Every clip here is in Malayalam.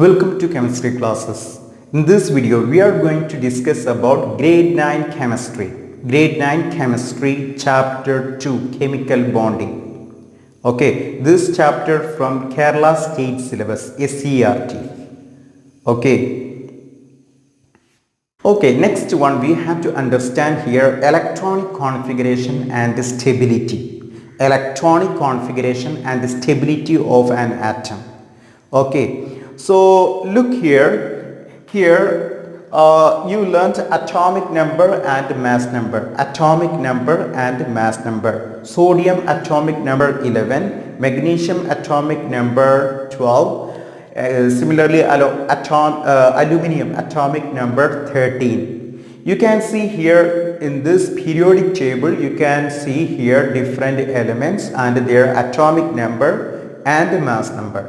Welcome to chemistry classes. In this video, we are going to discuss about grade 9 chemistry. Grade 9 chemistry chapter 2 chemical bonding. Okay, this chapter from Kerala state syllabus SCERT. Okay, next one we have to understand here electronic configuration and stability. Electronic configuration and stability of an atom. Okay. So look here, you learned atomic number and mass number. Atomic number and mass number. Sodium atomic number 11, magnesium atomic number 12, similarly aluminum atomic number 13. You can see here in this periodic table, you can see here different elements and their atomic number and mass number.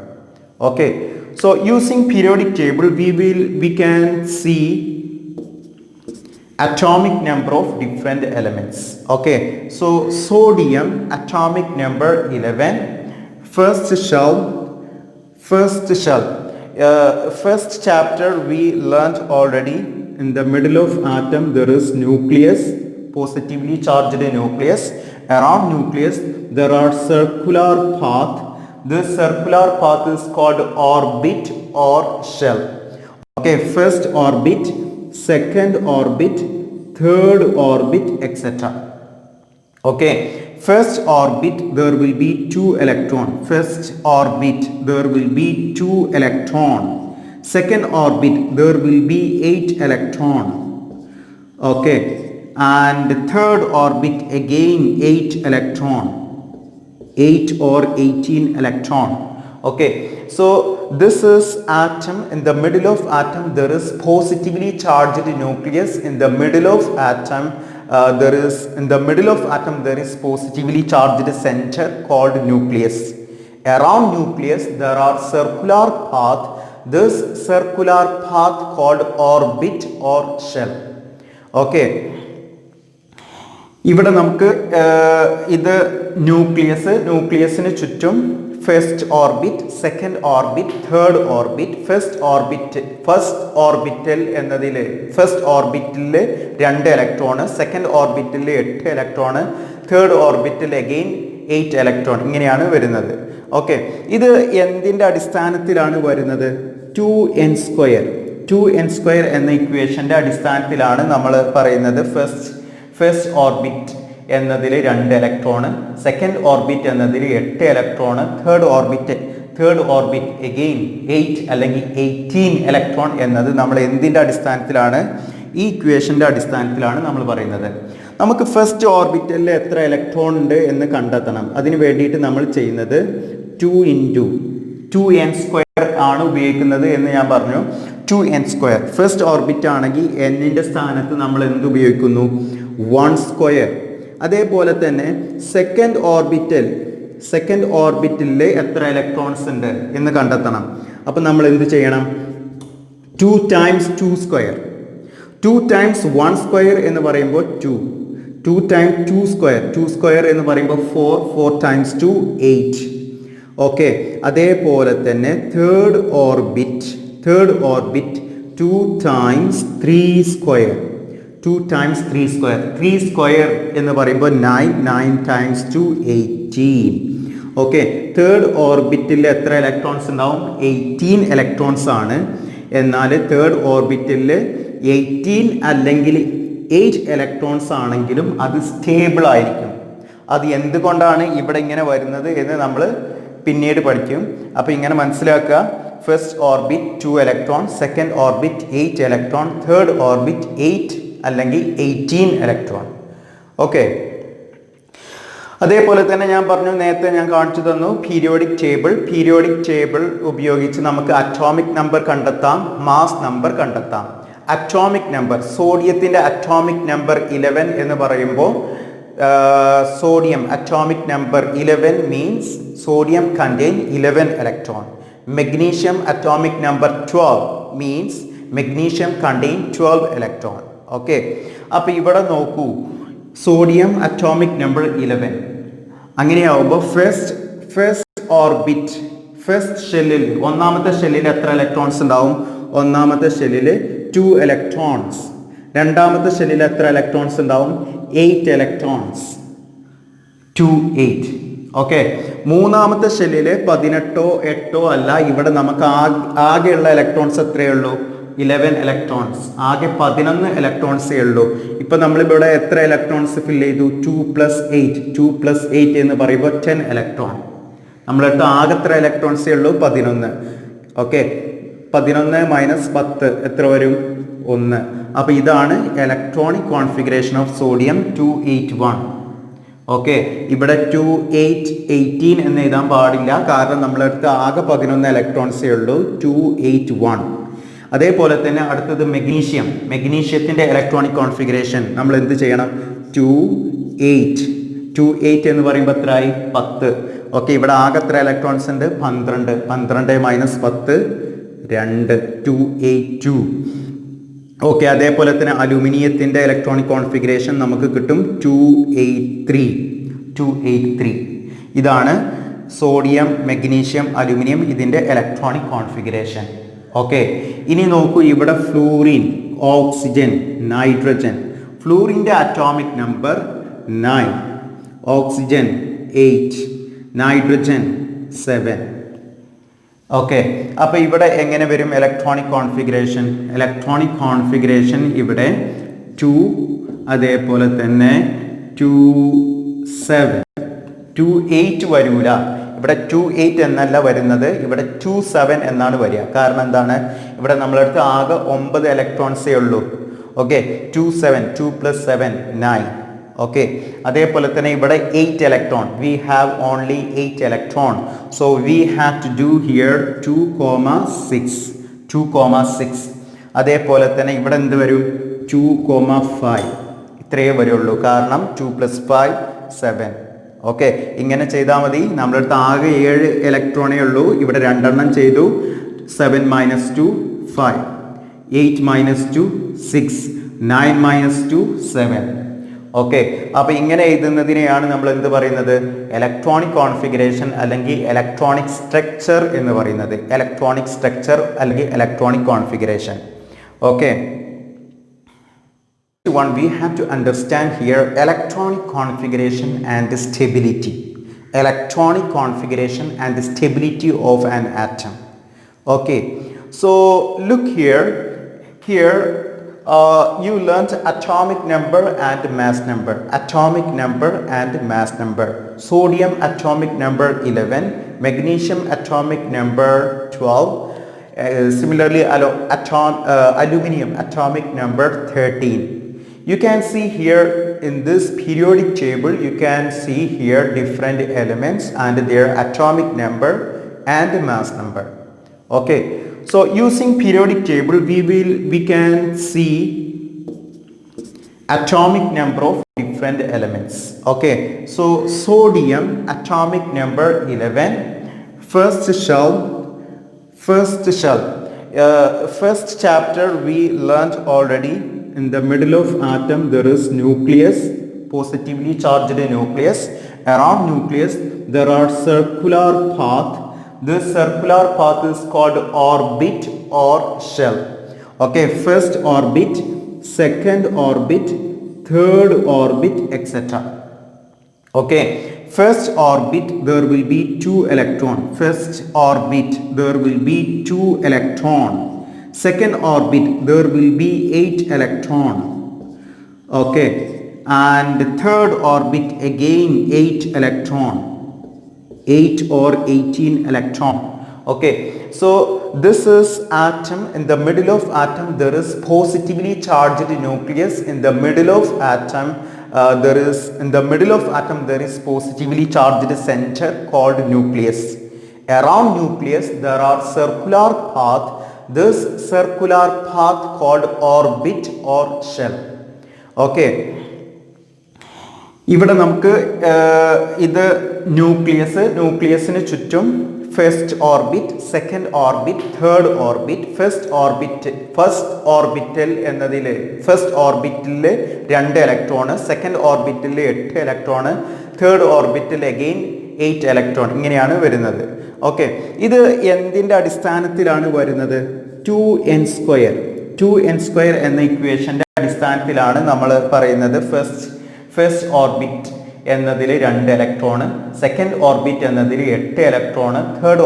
Okay. So using periodic table we can see atomic number of different elements. Okay, so sodium atomic number 11, first chapter we learnt already. In the middle of atom there is nucleus, positively charged nucleus. Around nucleus there are circular path. This circular path is called orbit or shell. Okay, first orbit, second orbit, third orbit, etc. Okay, first orbit there will be 2 electrons. First orbit there will be 2 electrons. Second orbit there will be 8 electrons. Okay, and third orbit again 8 electrons. 8 or 18 electron. Okay, so this is atom. In the middle of atom there is positively charged nucleus. In the middle of atom there is positively charged center called nucleus. Around nucleus there are circular path. This circular path called orbit or shell. Okay. ഇവിടെ നമുക്ക് ഇത് ന്യൂക്ലിയസിന് ചുറ്റും first orbit, second orbit, third orbit. First orbital എന്നതിൽ ഫസ്റ്റ് ഓർബിറ്റിൽ 2 ഇലക്ട്രോൺ, സെക്കൻഡ് ഓർബിറ്റിൽ 8 ഇലക്ട്രോൺ, തേർഡ് ഓർബിറ്റിൽ അഗെയിൻ 8 ഇലക്ട്രോൺ. ഇങ്ങനെയാണ് വരുന്നത്. ഓക്കെ, ഇത് എന്തിൻ്റെ അടിസ്ഥാനത്തിലാണ് വരുന്നത്? 2n² എന്ന ഇക്വേഷൻ്റെ അടിസ്ഥാനത്തിലാണ് നമ്മൾ പറയുന്നത്. ഫസ്റ്റ് ഓർബിറ്റ് എന്നതിൽ 2 ഇലക്ട്രോൺ, സെക്കൻഡ് ഓർബിറ്റ് എന്നതിൽ 8 ഇലക്ട്രോൺ, തേർഡ് ഓർബിറ്റ് അഗെയിൻ 8 അല്ലെങ്കിൽ 18 ഇലക്ട്രോൺ എന്നത് നമ്മൾ എന്തിൻ്റെ അടിസ്ഥാനത്തിലാണ്? ഈ ഇക്വേഷൻ്റെ അടിസ്ഥാനത്തിലാണ് നമ്മൾ പറയുന്നത്. നമുക്ക് ഫസ്റ്റ് ഓർബിറ്റലിൽ എത്ര ഇലക്ട്രോൺ ഉണ്ട് എന്ന് കണ്ടെത്തണം. അതിന് വേണ്ടിയിട്ട് നമ്മൾ ചെയ്യുന്നത് 2n² ആണ് ഉപയോഗിക്കുന്നത് എന്ന് ഞാൻ പറഞ്ഞു. 2n². ഫസ്റ്റ് ഓർബിറ്റ് ആണെങ്കിൽ എന്നിൻ്റെ സ്ഥാനത്ത് നമ്മൾ എന്ത് ഉപയോഗിക്കുന്നു? 1². അതേപോലെ തന്നെ സെക്കൻഡ് ഓർബിറ്റലിൽ എത്ര ഇലക്ട്രോൺസ് ഉണ്ട് എന്ന് കണ്ടെത്തണം. അപ്പം നമ്മൾ എന്ത് ചെയ്യണം? 2 times 2² 2 times 1² എന്ന് പറയുമ്പോൾ 2 times 2² എന്ന് പറയുമ്പോൾ 4 times 2 8. ഓക്കെ, അതേപോലെ തന്നെ തേർഡ് ഓർബിറ്റ് 2 times 3² 2 times 3² എന്ന് പറയുമ്പോൾ 9 times 2 18. ഓക്കെ, തേർഡ് ഓർബിറ്റിൽ എത്ര ഇലക്ട്രോൺസ് ഉണ്ടാവും? 18 ഇലക്ട്രോൺസ് ആണ്. എന്നാൽ തേർഡ് ഓർബിറ്റിൽ 18 അല്ലെങ്കിൽ 8 ഇലക്ട്രോൺസ് ആണെങ്കിലും അത് സ്റ്റേബിൾ ആയിരിക്കും. അത് എന്തുകൊണ്ടാണ് ഇവിടെ ഇങ്ങനെ വരുന്നത് എന്ന് നമ്മൾ പിന്നീട് പഠിക്കും. അപ്പോൾ ഇങ്ങനെ മനസ്സിലാക്കുക. First orbit 2 electron, second orbit 8 electron, third orbit 8 അല്ലെങ്കിൽ 18 ഇലക്ട്രോൺ. ഓക്കെ, അതേപോലെ തന്നെ ഞാൻ പറഞ്ഞു, നേരത്തെ ഞാൻ കാണിച്ചു തന്നു പീരിയോഡിക് ടേബിൾ ഉപയോഗിച്ച് നമുക്ക് അറ്റോമിക് നമ്പർ കണ്ടെത്താം, മാസ് നമ്പർ കണ്ടെത്താം. അറ്റോമിക് നമ്പർ, സോഡിയത്തിൻ്റെ അറ്റോമിക് നമ്പർ 11 എന്ന് പറയുമ്പോൾ sodium atomic number 11 means sodium contain 11 electron. Magnesium atomic number 12 means magnesium contain 12 electron. Okay, അപ്പോൾ ഇവിടെ നോക്കൂ, sodium atomic number 11 അങ്ങനെയാവുമ്പോൾ ഫസ്റ്റ് ഫസ്റ്റ് ഷെല്ലിൽ ഒന്നാമത്തെ ഷെല്ലിൽ എത്ര ഇലക്ട്രോൺസ് ഉണ്ടാവും? ഒന്നാമത്തെ ഷെല്ലിൽ 2 ഇലക്ട്രോൺസ്. രണ്ടാമത്തെ ഷെല്ലിൽ എത്ര ഇലക്ട്രോൺസ് ഉണ്ടാവും? 8 ഇലക്ട്രോൺസ്. 2 8. ഓക്കെ. മൂന്നാമത്തെ ഷെല്ലിൽ 18 8 അല്ല, ഇവിടെ നമുക്ക് ആകെയുള്ള ഇലക്ട്രോൺസ് എത്രയേ ഉള്ളൂ? 11 ഇലക്ട്രോൺസ്. ആകെ 11 ഇലക്ട്രോൺസേ ഉള്ളൂ. ഇപ്പൊ നമ്മളിവിടെ എത്ര ഇലക്ട്രോൺസ് ഫിൽ ചെയ്തു? 2 + 8. 2 + 8 എന്ന് പറയുമ്പോൾ 10 ഇലക്ട്രോൺ. നമ്മളെടുത്ത് ആകെ എത്ര ഇലക്ട്രോൺസേ ഉള്ളൂ? 11. ഓക്കെ. 11 - 10 എത്ര വരും? 1. അപ്പൊ ഇതാണ് electronic configuration of sodium 281. Okay. ഇവിടെ 2 8 18 എന്ന് എഴുതാൻ പാടില്ല, കാരണം നമ്മളെടുത്ത് ആകെ 11 ഇലക്ട്രോൺസേ ഉള്ളൂ. 281. അതേപോലെ തന്നെ അടുത്തത് മെഗ്നീഷ്യം. മെഗ്നീഷ്യത്തിന്റെ ഇലക്ട്രോണിക് കോൺഫിഗറേഷൻ നമ്മൾ എന്ത് ചെയ്യണം? 2 8. 2 8 എന്ന് പറയുമ്പോൾ എത്രയായി? 10. ഓക്കെ. ഇവിടെ ആകെ എത്ര ഇലക്ട്രോൺസ് ഉണ്ട്? 12. 12 - 10 2. 282. ഓക്കെ. അതേപോലെ തന്നെ അലൂമിനിയത്തിന്റെ ഇലക്ട്രോണിക് കോൺഫിഗറേഷൻ നമുക്ക് കിട്ടും 283. 283. ഇതാണ് സോഡിയം, മെഗ്നീഷ്യം, അലൂമിനിയം ഇതിന്റെ ഇലക്ട്രോണിക് കോൺഫിഗറേഷൻ. ഓക്കെ. ഇനി നോക്കൂ, ഇവിടെ ഫ്ലൂറിൻ, ഓക്സിജൻ, നൈട്രജൻ. ഫ്ലൂറിന്റെ atomic number 9, oxygen 8, nitrogen 7. Okay. അപ്പൊ ഇവിടെ എങ്ങനെ വരും ഇലക്ട്രോണിക് കോൺഫിഗറേഷൻ? ഇലക്ട്രോണിക് കോൺഫിഗറേഷൻ ഇവിടെ 2, അതേപോലെ തന്നെ 2 7. 2 8 വരൂല. ഇവിടെ 2 8 എന്നല്ല വരുന്നത്, ഇവിടെ 2 7 എന്നാണ് വരിക. കാരണം എന്താണ്? ഇവിടെ നമ്മളടുത്ത് ആകെ 9 ഇലക്ട്രോൺസേ ഉള്ളൂ. ഓക്കെ. 2 7. 2 + 7 9. ഓക്കെ. അതേപോലെ തന്നെ ഇവിടെ 8 electron. We have only 8 electron. So we have to do here 2,6. 2,6. അതേപോലെ തന്നെ ഇവിടെ എന്ത് വരും? 2,5. ഇത്രയേ വരുള്ളൂ, കാരണം 2 + 5 7. ഓക്കെ. ഇങ്ങനെ ചെയ്താൽ മതി. നമ്മളടുത്ത് ആകെ 7 ഇലക്ട്രോണേ ഉള്ളൂ. ഇവിടെ 2 എണ്ണം ചെയ്തു. 7 - 2 5. 8 - 2 6. 9 - 2 7. ഓക്കെ. അപ്പൊ ഇങ്ങനെ എഴുതുന്നതിനെയാണ് നമ്മൾ എന്ത് പറയുന്നത്? ഇലക്ട്രോണിക് കോൺഫിഗറേഷൻ അല്ലെങ്കിൽ ഇലക്ട്രോണിക് സ്ട്രക്ചർ എന്ന് പറയുന്നത്. ഇലക്ട്രോണിക് സ്ട്രക്ചർ അല്ലെങ്കിൽ electronic configuration. Okay. One, we have to understand here electronic configuration and stability. Electronic configuration and the stability of an atom. Okay. So look here. You learned atomic number and mass number. Atomic number and mass number. Sodium atomic number 11. Magnesium atomic number 12. Similarly, aluminum atomic number 13. You can see here in this periodic table, you can see here different elements and their atomic number and mass number. Okay. So using periodic table, we can see atomic number of different elements. Okay. So sodium atomic number 11. First chapter we learned already. In the middle of atom there is nucleus, positively charged nucleus. Around nucleus there are circular path. This circular path is called orbit or shell. Okay. First orbit, second orbit, third orbit, etc. Okay. First orbit there will be 2 electron. First orbit there will be 2 electron. Second orbit there will be 8 electron. Okay. And third orbit again 8 electron. 8 or 18 electron. Okay. So this is atom. In the middle of atom there is positively charged nucleus. In the middle of atom there is positively charged center called nucleus. Around nucleus there are circular path. This circular path called orbit or shell. Okay. ഇവിടെ നമുക്ക് ഇത് ന്യൂക്ലിയസിന് ചുറ്റും first orbit, second orbit, third orbit. First orbital എന്നതിൽ ഫസ്റ്റ് ഓർബിറ്റിൽ 2 ഇലക്ട്രോണ്, സെക്കൻഡ് ഓർബിറ്റിൽ 8 ഇലക്ട്രോണ്, തേർഡ് ഓർബിറ്റിൽ അഗെയിൻ 8 ഇലക്ട്രോൺ ഇങ്ങനെയാണ് വരുന്നത്. ഓക്കെ, ഇത് എന്തിൻ്റെ അടിസ്ഥാനത്തിലാണ് വരുന്നത്? 2n² എന്ന ഇക്വേഷൻ്റെ അടിസ്ഥാനത്തിലാണ് നമ്മൾ പറയുന്നത് ഫസ്റ്റ് ഓർബിറ്റ് എന്നതിൽ 2 ഇലക്ട്രോൺ, സെക്കൻഡ് ഓർബിറ്റ് എന്നതിൽ 8 ഇലക്ട്രോൺ, തേർഡ്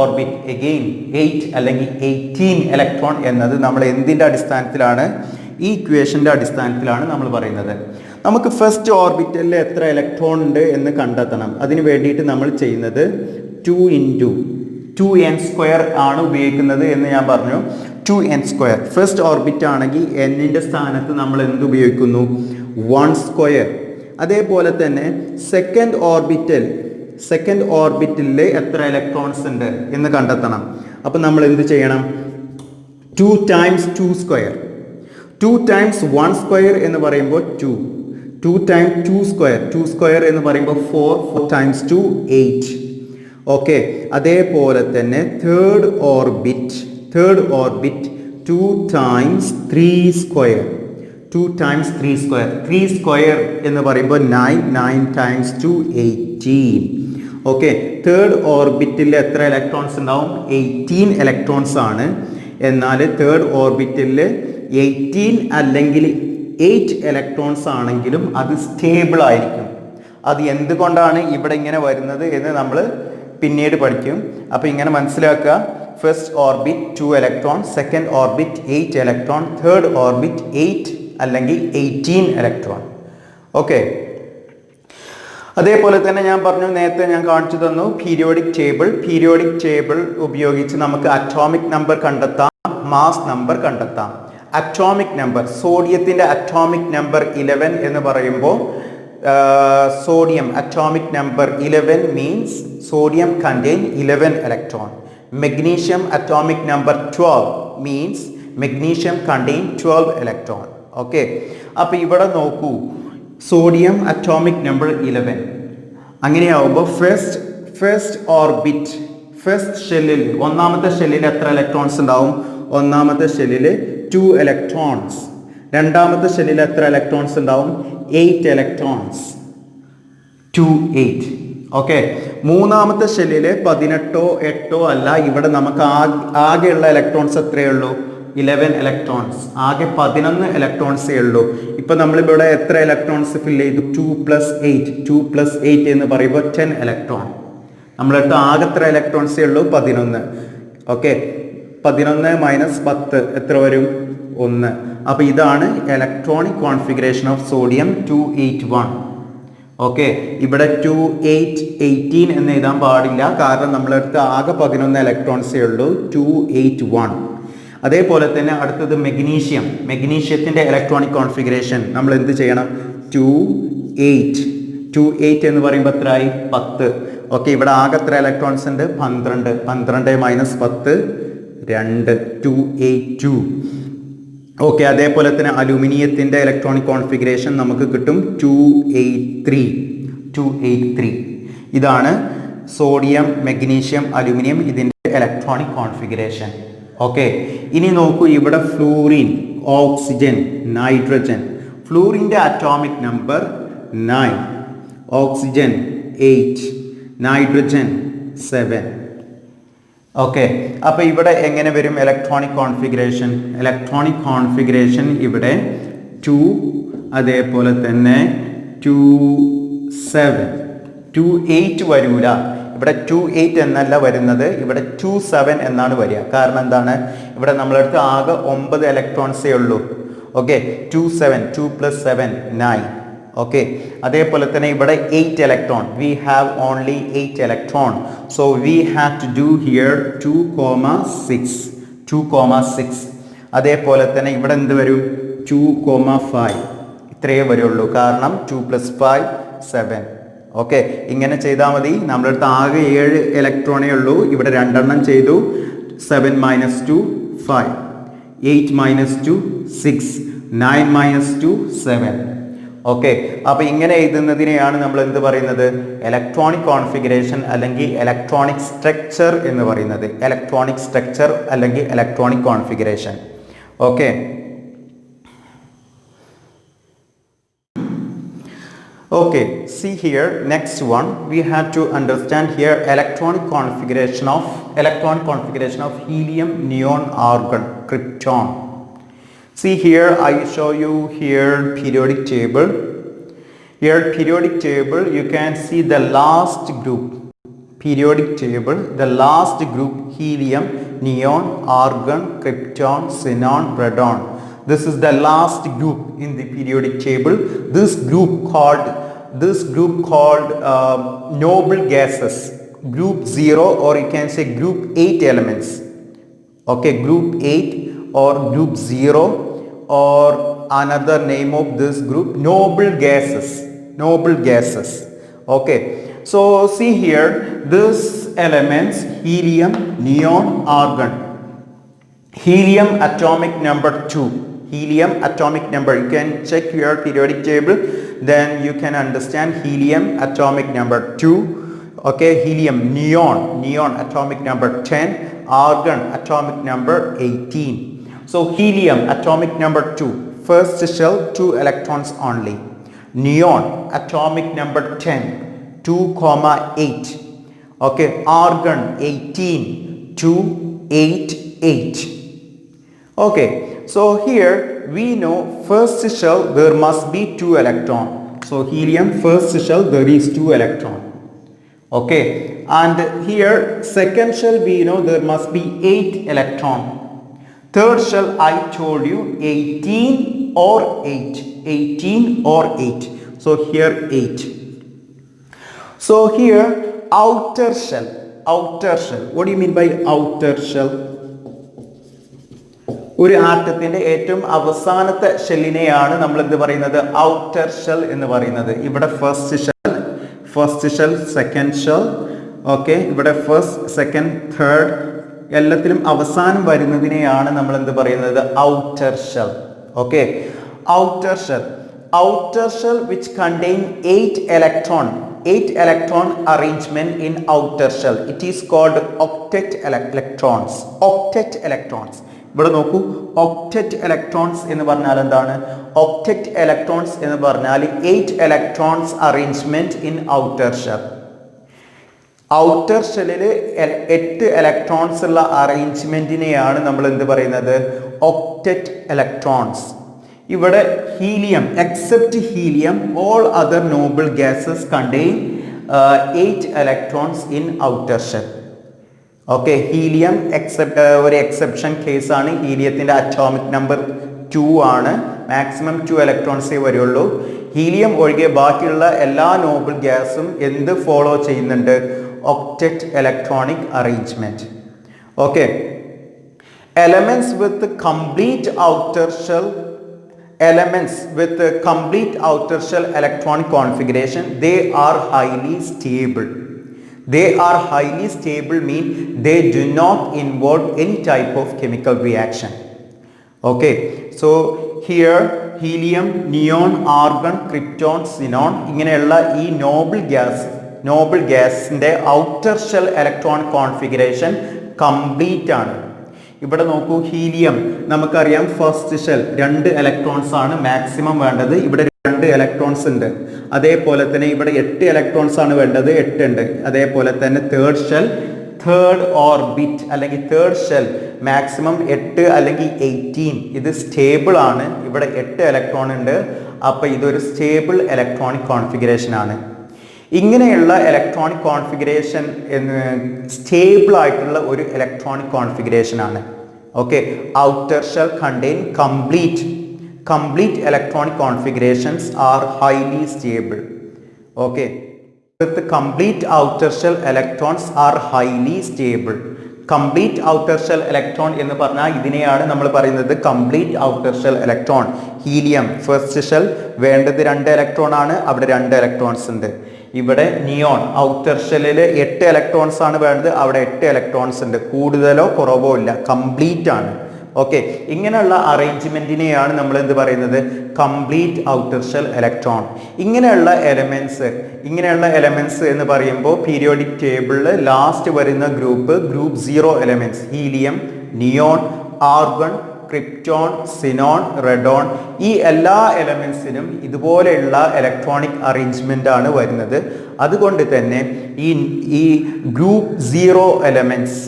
ഓർബിറ്റ് അഗെയിൻ 8 അല്ലെങ്കിൽ 18 ഇലക്ട്രോൺ എന്നത് നമ്മൾ എന്തിൻ്റെ അടിസ്ഥാനത്തിലാണ്? ഈ ഇക്വേഷൻ്റെ അടിസ്ഥാനത്തിലാണ് നമ്മൾ പറയുന്നത്. നമുക്ക് ഫസ്റ്റ് ഓർബിറ്റലിൽ എത്ര ഇലക്ട്രോൺ ഉണ്ട് എന്ന് കണ്ടെത്തണം. അതിന് വേണ്ടിയിട്ട് നമ്മൾ ചെയ്യുന്നത് 2n² ആണ് ഉപയോഗിക്കുന്നത് എന്ന് ഞാൻ പറഞ്ഞു. 2n². ഫസ്റ്റ് ഓർബിറ്റ് ആണെങ്കിൽ എന്നിൻ്റെ സ്ഥാനത്ത് നമ്മൾ എന്ത് ഉപയോഗിക്കുന്നു? 1². അതേപോലെ തന്നെ സെക്കൻഡ് ഓർബിറ്റലിൽ എത്ര ഇലക്ട്രോൺസ് ഉണ്ട് എന്ന് കണ്ടെത്തണം. അപ്പം നമ്മൾ എന്ത് ചെയ്യണം? 2 times 2² 2 times 1² എന്ന് പറയുമ്പോൾ 2 times 2² എന്ന് പറയുമ്പോൾ 4 times 2 8. ഓക്കെ, അതേപോലെ തന്നെ തേർഡ് ഓർബിറ്റ് 2 times 3² 3² എന്ന് പറയുമ്പോൾ 9 times 2 18. ഓക്കെ, തേർഡ് ഓർബിറ്റിൽ എത്ര ഇലക്ട്രോൺസ് ഉണ്ടാവും? 18 ഇലക്ട്രോൺസ് ആണ്. എന്നാൽ തേർഡ് ഓർബിറ്റിൽ 18 അല്ലെങ്കിൽ 8 ഇലക്ട്രോൺസ് ആണെങ്കിലും അത് സ്റ്റേബിൾ ആയിരിക്കും. അത് എന്തുകൊണ്ടാണ് ഇവിടെ ഇങ്ങനെ വരുന്നത് എന്ന് നമ്മൾ പിന്നീട് പഠിക്കും. അപ്പോൾ ഇങ്ങനെ മനസ്സിലാക്കുക. First orbit 2 electron, second orbit 8 electron, third orbit 8 അല്ലെങ്കിൽ 18 ഇലക്ട്രോൺ. ഓക്കെ, അതേപോലെ തന്നെ ഞാൻ പറഞ്ഞു, നേരത്തെ ഞാൻ കാണിച്ചു തന്നു പീരിയോഡിക് ടേബിൾ ഉപയോഗിച്ച് നമുക്ക് അറ്റോമിക് നമ്പർ കണ്ടെത്താം, മാസ് നമ്പർ കണ്ടെത്താം. അറ്റോമിക് നമ്പർ, സോഡിയത്തിൻ്റെ അറ്റോമിക് നമ്പർ 11 എന്ന് പറയുമ്പോൾ sodium atomic number 11 means sodium contain 11 electron. Magnesium atomic number 12 means magnesium contain 12 electron. Okay, അപ്പോൾ ഇവിടെ നോക്കൂ, സോഡിയം അറ്റോമിക് നമ്പർ 11 അങ്ങനെയാവുമ്പോൾ ഫസ്റ്റ് ഓർബിറ്റ് ഫസ്റ്റ് ഷെല്ലിൽ ഒന്നാമത്തെ ഷെല്ലിൽ എത്ര ഇലക്ട്രോൺസ് ഉണ്ടാവും? ഒന്നാമത്തെ ഷെല്ലിൽ 2 ഇലക്ട്രോൺസ്. രണ്ടാമത്തെ ഷെല്ലിൽ എത്ര ഇലക്ട്രോൺസ് ഉണ്ടാവും? 8 ഇലക്ട്രോൺസ്. 2 8. ഓക്കെ, മൂന്നാമത്തെ ഷെല്ലിൽ 18 അല്ല, ഇവിടെ നമുക്ക് ആകെയുള്ള ഇലക്ട്രോൺസ് എത്രയേ ഉള്ളൂ? 11 ഇലക്ട്രോൺസ്. ആകെ 11 ഇലക്ട്രോൺസേ ഉള്ളൂ. ഇപ്പം നമ്മളിവിടെ എത്ര ഇലക്ട്രോൺസ് ഫില്ല് ചെയ്തു? 2 + 8 എന്ന് പറയുമ്പോൾ 10 ഇലക്ട്രോൺ. നമ്മളെടുത്ത് ആകെ എത്ര ഇലക്ട്രോൺസേ ഉള്ളൂ? 11. ഓക്കെ, 11 - 10 എത്ര വരും? 1. അപ്പോൾ ഇതാണ് electronic configuration of sodium 281. Okay, ഇവിടെ 2 8 18 എന്ന് എഴുതാൻ പാടില്ല, കാരണം നമ്മളടുത്ത് ആകെ 11 ഇലക്ട്രോൺസേ ഉള്ളൂ. 281. അതേപോലെ തന്നെ അടുത്തത് മെഗ്നീഷ്യത്തിൻ്റെ ഇലക്ട്രോണിക് കോൺഫിഗറേഷൻ നമ്മൾ എന്ത് ചെയ്യണം? 2 8 എന്ന് പറയുമ്പോൾ എത്രയായി? 10. ഓക്കെ, ഇവിടെ ആകെ എത്ര ഇലക്ട്രോൺസ് ഉണ്ട്? 12. 12 - 10 2. 282. ഓക്കെ, അതേപോലെ തന്നെ അലൂമിനിയത്തിൻ്റെ ഇലക്ട്രോണിക് കോൺഫിഗറേഷൻ നമുക്ക് കിട്ടും 283. ഇതാണ് സോഡിയം, മെഗ്നീഷ്യം, അലൂമിനിയം ഇതിൻ്റെ ഇലക്ട്രോണിക് കോൺഫിഗറേഷൻ. ഓക്കെ, ഇനി നോക്കൂ, ഇവിടെ ഫ്ലൂറിൻ, ഓക്സിജൻ, നൈട്രജൻ. ഫ്ലൂറിൻ്റെ atomic number 9, oxygen 8, nitrogen 7. Okay, അപ്പോൾ ഇവിടെ എങ്ങനെ വരും ഇലക്ട്രോണിക് കോൺഫിഗറേഷൻ? ഇവിടെ 2, അതേപോലെ തന്നെ 2 7. 2 8 വരൂല. ഇവിടെ 2 8 എന്നല്ല വരുന്നത്, ഇവിടെ 2 7 എന്നാണ് വരിക. കാരണം എന്താണ്? ഇവിടെ നമ്മളടുത്ത് ആകെ 9 ഇലക്ട്രോൺസേ ഉള്ളൂ. ഓക്കെ, 2 7, 2 + 7 9. ഓക്കെ, അതേപോലെ തന്നെ ഇവിടെ 8 electron. We have only 8 electron. So we have to do here 2,6. അതേപോലെ തന്നെ ഇവിടെ എന്ത് വരും? 2,5. ഇത്രയേ വരുള്ളൂ, കാരണം 2 + 5 7. ഓക്കെ, ഇങ്ങനെ ചെയ്താൽ മതി. നമ്മളടുത്ത് ആകെ 7 ഇലക്ട്രോണേ ഉള്ളൂ. ഇവിടെ 2 എണ്ണം ചെയ്തു. 7 - 2 5, 8 - 2 6, 9 - 2 7. ഓക്കെ, അപ്പോൾ ഇങ്ങനെ എഴുതുന്നതിനെയാണ് നമ്മൾ എന്ത് പറയുന്നത്? ഇലക്ട്രോണിക് കോൺഫിഗറേഷൻ അല്ലെങ്കിൽ ഇലക്ട്രോണിക് സ്ട്രക്ചർ എന്ന് പറയുന്നത്. ഇലക്ട്രോണിക് സ്ട്രക്ചർ അല്ലെങ്കിൽ electronic configuration. Okay, Okay, see here, next one, we have to understand here electronic configuration of helium, neon, argon, krypton. See here, I show you here periodic table. Here periodic table, you can see the last group. Periodic table, the last group, helium, neon, argon, krypton, xenon, radon. This is the last group in the periodic table. This group called noble gases. Group 0, or you can say group 8 elements. Okay, group 8 or group 0, or another name of this group, noble gases. Okay, so see here, this elements, helium, neon, argon. Helium atomic number 2. Helium atomic number, you can check your periodic table, then you can understand helium atomic number 2. Okay, helium, neon atomic number 10, argon atomic number 18. So helium atomic number 2, first shell 2 electrons only. Neon atomic number 10, 2,8. Okay, argon 18, 2, 8, 8. Okay, so here we know first shell there must be 2 electron. So helium first shell there is 2 electron. Okay, and here second shell we know there must be 8 electron. Third shell I told you 18 or 8. 18 or 8. So here 8. So here outer shell. What do you mean by outer shell? ഒരു ആറ്റത്തിന്റെ ഏറ്റവും അവസാനത്തെ ഷെല്ലിനെയാണ് നമ്മൾ എന്ത് പറയുന്നത്, ഔട്ടർ ഷെൽ എന്ന് പറയുന്നത്. ഇവിടെ first shell second shell, okay, ഇവിടെ ഫസ്റ്റ് സെക്കൻഡ് തേർഡ് എല്ലാത്തിലും അവസാനം വരുന്നതിനെയാണ് നമ്മൾ എന്ത് പറയുന്നത്, outer shell. Okay, outer shell which contain 8 electron arrangement in outer shell. It is called octet electrons. ഇവിടെ നോക്കൂ, ഒക്ടറ്റ് ഇലക്ട്രോൺസ് എന്ന് പറഞ്ഞാൽ എന്താണ്? ഒക്ടറ്റ് ഇലക്ട്രോൺസ് എന്ന് പറഞ്ഞാൽ 8 electrons arrangement in outer shell. Outer ഷെല്ലിൽ 8 ഇലക്ട്രോൺസ് ഉള്ള അറേഞ്ച്മെന്റിനെയാണ് നമ്മൾ എന്ത് പറയുന്നത്, ഒക്ടറ്റ് ഇലക്ട്രോൺസ്. ഇവിടെ helium, except helium, all other Noble gases contain 8 electrons in outer shell. Okay, helium ഒരു എക്സെപ്ഷൻ കേസാണ്. ഹീലിയത്തിൻ്റെ അറ്റോമിക് നമ്പർ 2 ആണ്. മാക്സിമം 2 ഇലക്ട്രോൺസേ വരുള്ളൂ. ഹീലിയം ഒഴികെ ബാക്കിയുള്ള എല്ലാ നോബിൾ ഗ്യാസും എന്ത് ഫോളോ ചെയ്യുന്നുണ്ട്, octet electronic arrangement. Okay, elements with complete outer shell electronic configuration, they are highly stable. They are highly stable mean they do not involve any type of chemical reaction. Okay, so here helium, neon, argon, krypton, xenon ഇങ്ങനെയുള്ള ഈ നോബിൾ ഗ്യാസിന്റെ outer shell electronic configuration complete ആണ്. ഇവിടെ നോക്കൂ, ഹീലിയം നമുക്കറിയാം ഫസ്റ്റ് ഷെൽ 2 ഇലക്ട്രോൺസ് ആണ് മാക്സിമം വേണ്ടത്. ഇവിടെ 2 ഇലക്ട്രോൺസ് ഉണ്ട്. അതേപോലെ തന്നെ ഇവിടെ 8 ഇലക്ട്രോൺസ് ആണ് വേണ്ടത്, 8 ഉണ്ട്. അതേപോലെ തന്നെ തേർഡ് ഷെൽ, തേർഡ് ഓർബിറ്റ് അല്ലെങ്കിൽ തേർഡ് ഷെൽ മാക്സിമം 8 അല്ലെങ്കിൽ 18. ഇത് സ്റ്റേബിൾ ആണ്. ഇവിടെ 8 ഇലക്ട്രോൺ ഉണ്ട്. അപ്പോൾ ഇതൊരു സ്റ്റേബിൾ ഇലക്ട്രോണിക് കോൺഫിഗറേഷൻ ആണ്. ഇങ്ങനെയുള്ള ഇലക്ട്രോണിക് കോൺഫിഗറേഷൻ സ്റ്റേബിൾ ആയിട്ടുള്ള ഒരു ഇലക്ട്രോണിക് കോൺഫിഗറേഷൻ ആണ്. Okay, outer shell contain complete electronic configurations are highly stable. Okay, with the complete outer shell electrons are highly stable. Complete outer shell electron എന്ന് പറഞ്ഞാൽ ഇതിനെയാണ് നമ്മൾ പറയുന്നത് complete outer shell electron. Helium first shell വേണ്ടത് 2 ഇലക്ട്രോൺ ആണ്, അവിടെ 2 ഇലക്ട്രോൺസ് ഉണ്ട്. ഇവിടെ നിയോൺ ഔട്ടർ ഷെല്ലിൽ 8 ഇലക്ട്രോൺസ് ആണ് വേണ്ടത്, അവിടെ 8 ഇലക്ട്രോൺസ് ഉണ്ട്. കൂടുതലോ കുറവോ ഇല്ല, കംപ്ലീറ്റ് ആണ്. ഓക്കെ, ഇങ്ങനെയുള്ള അറേഞ്ച്മെന്റിനെയാണ് നമ്മൾ എന്ത് പറയുന്നത്, കംപ്ലീറ്റ് ഔട്ടർ ഷെൽ ഇലക്ട്രോൺ. ഇങ്ങനെയുള്ള എലമെന്റ്സ് എന്ന് പറയുമ്പോൾ പീരിയോഡിക് ടേബിളിൽ ലാസ്റ്റ് വരുന്ന group 0 elements, helium, neon, argon, krypton, xenon, റെഡോൺ, ഈ എല്ലാ എലമെൻസിനും ഇതുപോലെയുള്ള ഇലക്ട്രോണിക് അറേഞ്ച്മെൻ്റ് ആണ് വരുന്നത്. അതുകൊണ്ട് തന്നെ ഈ ഗ്രൂപ്പ് 0 എലമെൻറ്റ്സ്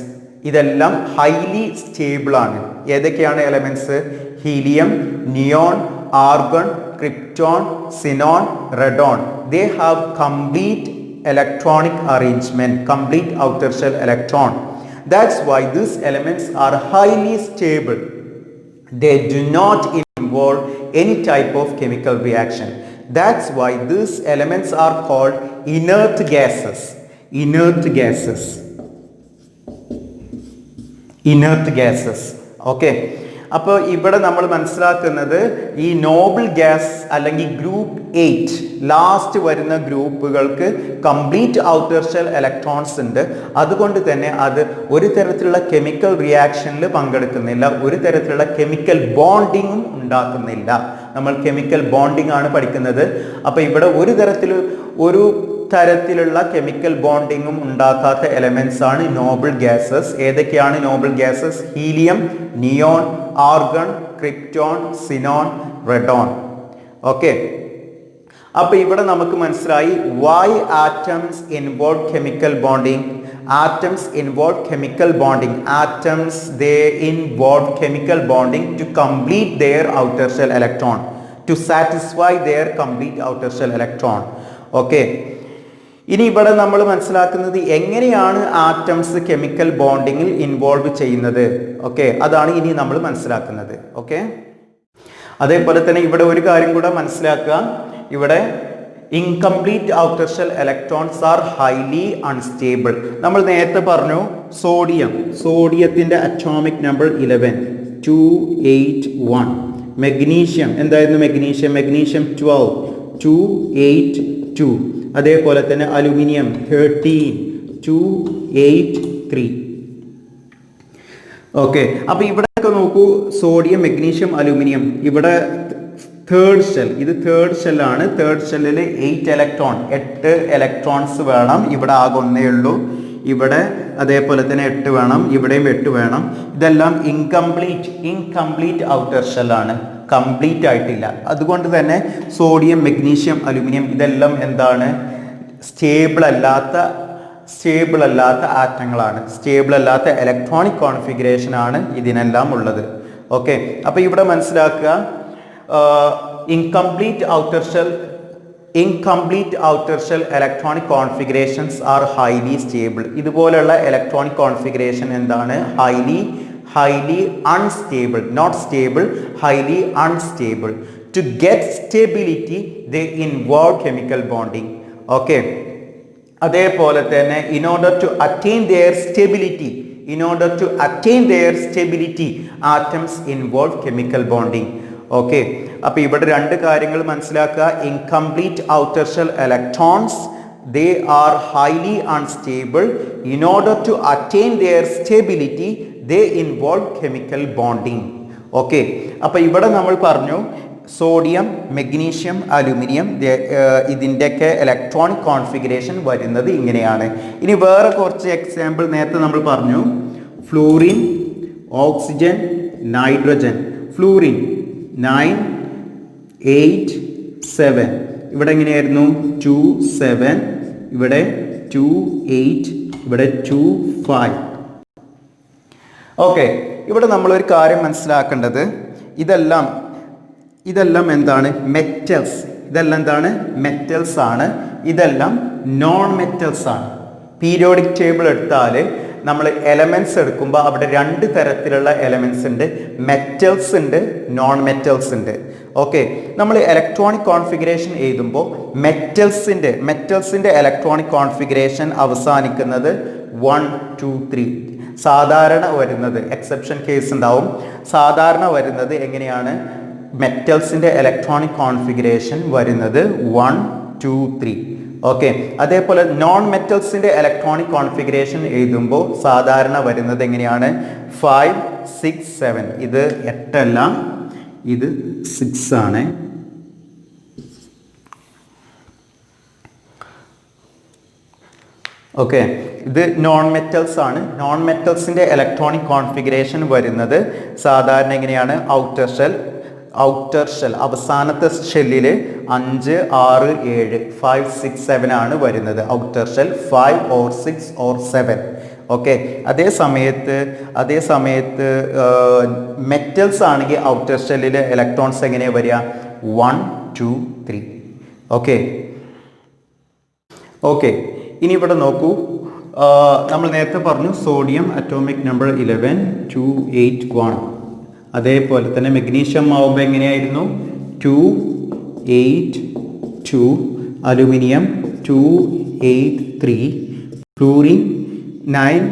ഇതെല്ലാം ഹൈലി സ്റ്റേബിൾ ആണ്. ഏതൊക്കെയാണ് elements? Helium, neon, argon, krypton, xenon, റെഡോൺ. They have complete electronic arrangement, complete outer shell electron. That's why these elements are highly stable. They do not involve any type of chemical reaction. That's why these elements are called inert gases. Inert gases. Inert gases. Okay. അപ്പോൾ ഇവിടെ നമ്മൾ മനസ്സിലാക്കുന്നത് ഈ നോബിൾ ഗ്യാസ് അല്ലെങ്കിൽ ഗ്രൂപ്പ് 8 ലാസ്റ്റ് വരുന്ന ഗ്രൂപ്പുകൾക്ക് കംപ്ലീറ്റ് ഔട്ടർ ഷെൽ ഇലക്ട്രോൺസ് ഉണ്ട്. അതുകൊണ്ട് തന്നെ അത് ഒരു തരത്തിലുള്ള കെമിക്കൽ റിയാക്ഷനിൽ പങ്കെടുക്കുന്നില്ല, ഒരു തരത്തിലുള്ള കെമിക്കൽ ബോണ്ടിങ്ങും ഉണ്ടാക്കുന്നില്ല. നമ്മൾ കെമിക്കൽ ബോണ്ടിങ് ആണ് പഠിക്കുന്നത്. അപ്പോൾ ഇവിടെ ഒരു തരത്തിലുള്ള കെമിക്കൽ ബോണ്ടിങ്ങും ഉണ്ടാക്കാത്ത എലമെന്റ്സ് ആണ് നോബിൾ ഗ്യാസസ്. ഏതൊക്കെയാണ് Noble gases? Helium, neon, argon, krypton, xenon, റെഡോൺ. Okay, അപ്പൊ ഇവിടെ നമുക്ക് മനസ്സിലായി why atoms involve chemical bonding. Atoms involve chemical bonding. Atoms, they involve chemical bonding to complete their outer shell electron, to satisfy their complete outer shell electron. Okay, ഇനി ഇവിടെ നമ്മൾ മനസ്സിലാക്കുന്നത് എങ്ങനെയാണ് ആറ്റംസ് കെമിക്കൽ ബോണ്ടിങ്ങിൽ ഇൻവോൾവ് ചെയ്യുന്നത്. ഓക്കെ, അതാണ് ഇനി നമ്മൾ മനസ്സിലാക്കുന്നത്. ഓക്കെ, അതേപോലെ തന്നെ ഇവിടെ ഒരു കാര്യം കൂടെ മനസ്സിലാക്കുക. ഇവിടെ incomplete outer shell electrons are highly unstable. നമ്മൾ നേരത്തെ പറഞ്ഞു സോഡിയത്തിന്റെ അറ്റോമിക് നമ്പർ 11 281. മെഗ്നീഷ്യം എന്തായിരുന്നു? മെഗ്നീഷ്യം 12 282. അതേപോലെ തന്നെ അലുമിനിയം 13 283. ഓക്കെ, അപ്പൊ ഇവിടെ നോക്കൂ, സോഡിയം, മെഗ്നീഷ്യം, അലുമിനിയം. ഇവിടെ തേർഡ് ഷെൽ, ഇത് തേർഡ് ഷെല്ലാണ്. തേർഡ് ഷെല്ലിൽ 8 ഇലക്ട്രോൺസ് വേണം. ഇവിടെ ആകെ ഒന്നേ ഉള്ളൂ. ഇവിടെ അതേപോലെ തന്നെ 8 വേണം, ഇവിടെയും 8 വേണം. ഇതെല്ലാം ഇൻകംപ്ലീറ്റ് ഔട്ടർ ഷെല്ലാണ്, കംപ്ലീറ്റ് ആയിട്ടില്ല. അതുകൊണ്ട് തന്നെ സോഡിയം, മെഗ്നീഷ്യം, അലുമിനിയം ഇതെല്ലാം എന്താണ്? സ്റ്റേബിൾ അല്ലാത്ത ആറ്റങ്ങളാണ്. സ്റ്റേബിൾ അല്ലാത്ത ഇലക്ട്രോണിക് കോൺഫിഗറേഷൻ ആണ് ഇതിനെല്ലാം ഉള്ളത്. ഓക്കെ, അപ്പോൾ ഇവിടെ മനസ്സിലാക്കുക, incomplete outer shell electronic configurations are highly stable. ഇതുപോലെയുള്ള ഇലക്ട്രോണിക് കോൺഫിഗറേഷൻ എന്താണ്? highly unstable, not stable, highly unstable. To get stability, they involve chemical bonding. Okay, അതേപോലെ തന്നെ in order to attain their stability, atoms involve chemical bonding. Okay, അപ്പോൾ ഇവിടെ രണ്ട് കാര്യങ്ങൾ മനസ്സിലാക്കുക. Incomplete outer shell electrons, they are highly unstable. In order to attain their stability, they involve chemical bonding. Okay, അപ്പോൾ ഇവിടെ നമ്മൾ പറഞ്ഞു സോഡിയം, മെഗ്നീഷ്യം, അലുമിനിയം ഇതിൻ്റെയൊക്കെ ഇലക്ട്രോണിക് കോൺഫിഗറേഷൻ വരുന്നത് ഇങ്ങനെയാണ്. ഇനി വേറെ കുറച്ച് എക്സാമ്പിൾ നേരത്തെ നമ്മൾ പറഞ്ഞു. Fluorine, oxygen, nitrogen. ഫ്ലൂറിൻ 9 8 7. ഇവിടെ എങ്ങനെയായിരുന്നു? 2 7, ഇവിടെ 2 8, ഇവിടെ 2 5. ഓക്കെ, ഇവിടെ നമ്മളൊരു കാര്യം മനസ്സിലാക്കേണ്ടത്, ഇതെല്ലാം എന്താണ്? മെറ്റൽസ്. ഇതെല്ലാം എന്താണ്? മെറ്റൽസ് ആണ്. ഇതെല്ലാം നോൺ മെറ്റൽസ് ആണ്. പീരിയോഡിക് ടേബിൾ എടുത്താൽ നമ്മൾ എലമെൻറ്റ്സ് എടുക്കുമ്പോൾ അവിടെ രണ്ട് തരത്തിലുള്ള എലമെൻറ്റ്സ് ഉണ്ട്. മെറ്റൽസ് ഉണ്ട്, നോൺ മെറ്റൽസ് ഉണ്ട്. ഓക്കെ, നമ്മൾ ഇലക്ട്രോണിക് കോൺഫിഗറേഷൻ എഴുതുമ്പോൾ മെറ്റൽസിൻ്റെ ഇലക്ട്രോണിക് കോൺഫിഗറേഷൻ അവസാനിക്കുന്നത് 1 2 3. സാധാരണ വരുന്നത്, എക്സെപ്ഷൻ കേസ് ഉണ്ടാവും, സാധാരണ വരുന്നത് എങ്ങനെയാണ്? മെറ്റൽസിൻ്റെ ഇലക്ട്രോണിക് കോൺഫിഗറേഷൻ വരുന്നത് 1 2 3. ഓക്കെ, അതേപോലെ നോൺ മെറ്റൽസിൻ്റെ ഇലക്ട്രോണിക് കോൺഫിഗറേഷൻ എഴുതുമ്പോൾ സാധാരണ വരുന്നത് എങ്ങനെയാണ്? 5 6 7. ഇത് 8 അല്ല, ഇത് 6 ആണ്. ഓക്കെ, ഇത് നോൺ മെറ്റൽസ് ആണ്. നോൺ മെറ്റൽസിൻ്റെ ഇലക്ട്രോണിക് കോൺഫിഗറേഷൻ വരുന്നത് സാധാരണ എങ്ങനെയാണ്? ഔട്ടർ ഷെൽ അവസാനത്തെ ഷെല്ലിൽ 5, 6, 7 5, 6, 7 ആണ് വരുന്നത്. Outer shell 5 or 6 or 7. Okay, അതേ സമയത്ത് മെറ്റൽസ് ആണെങ്കിൽ ഔട്ടർ ഷെല്ലിലെ ഇലക്ട്രോൺസ് എങ്ങനെയാണ് വരിക? 1, 2, 3. ഓക്കെ, ഇനി ഇവിടെ നോക്കൂ, നമ്മൾ നേരത്തെ പറഞ്ഞു സോഡിയം അറ്റോമിക് നമ്പർ 11, 2, 8, 1. അതേപോലെ തന്നെ മെഗ്നീഷ്യം ആവുമ്പോൾ എങ്ങനെയായിരുന്നു? 2, 8, 2. അലുമിനിയം 2, 8, 3. ഫ്ലൂറിൻ 9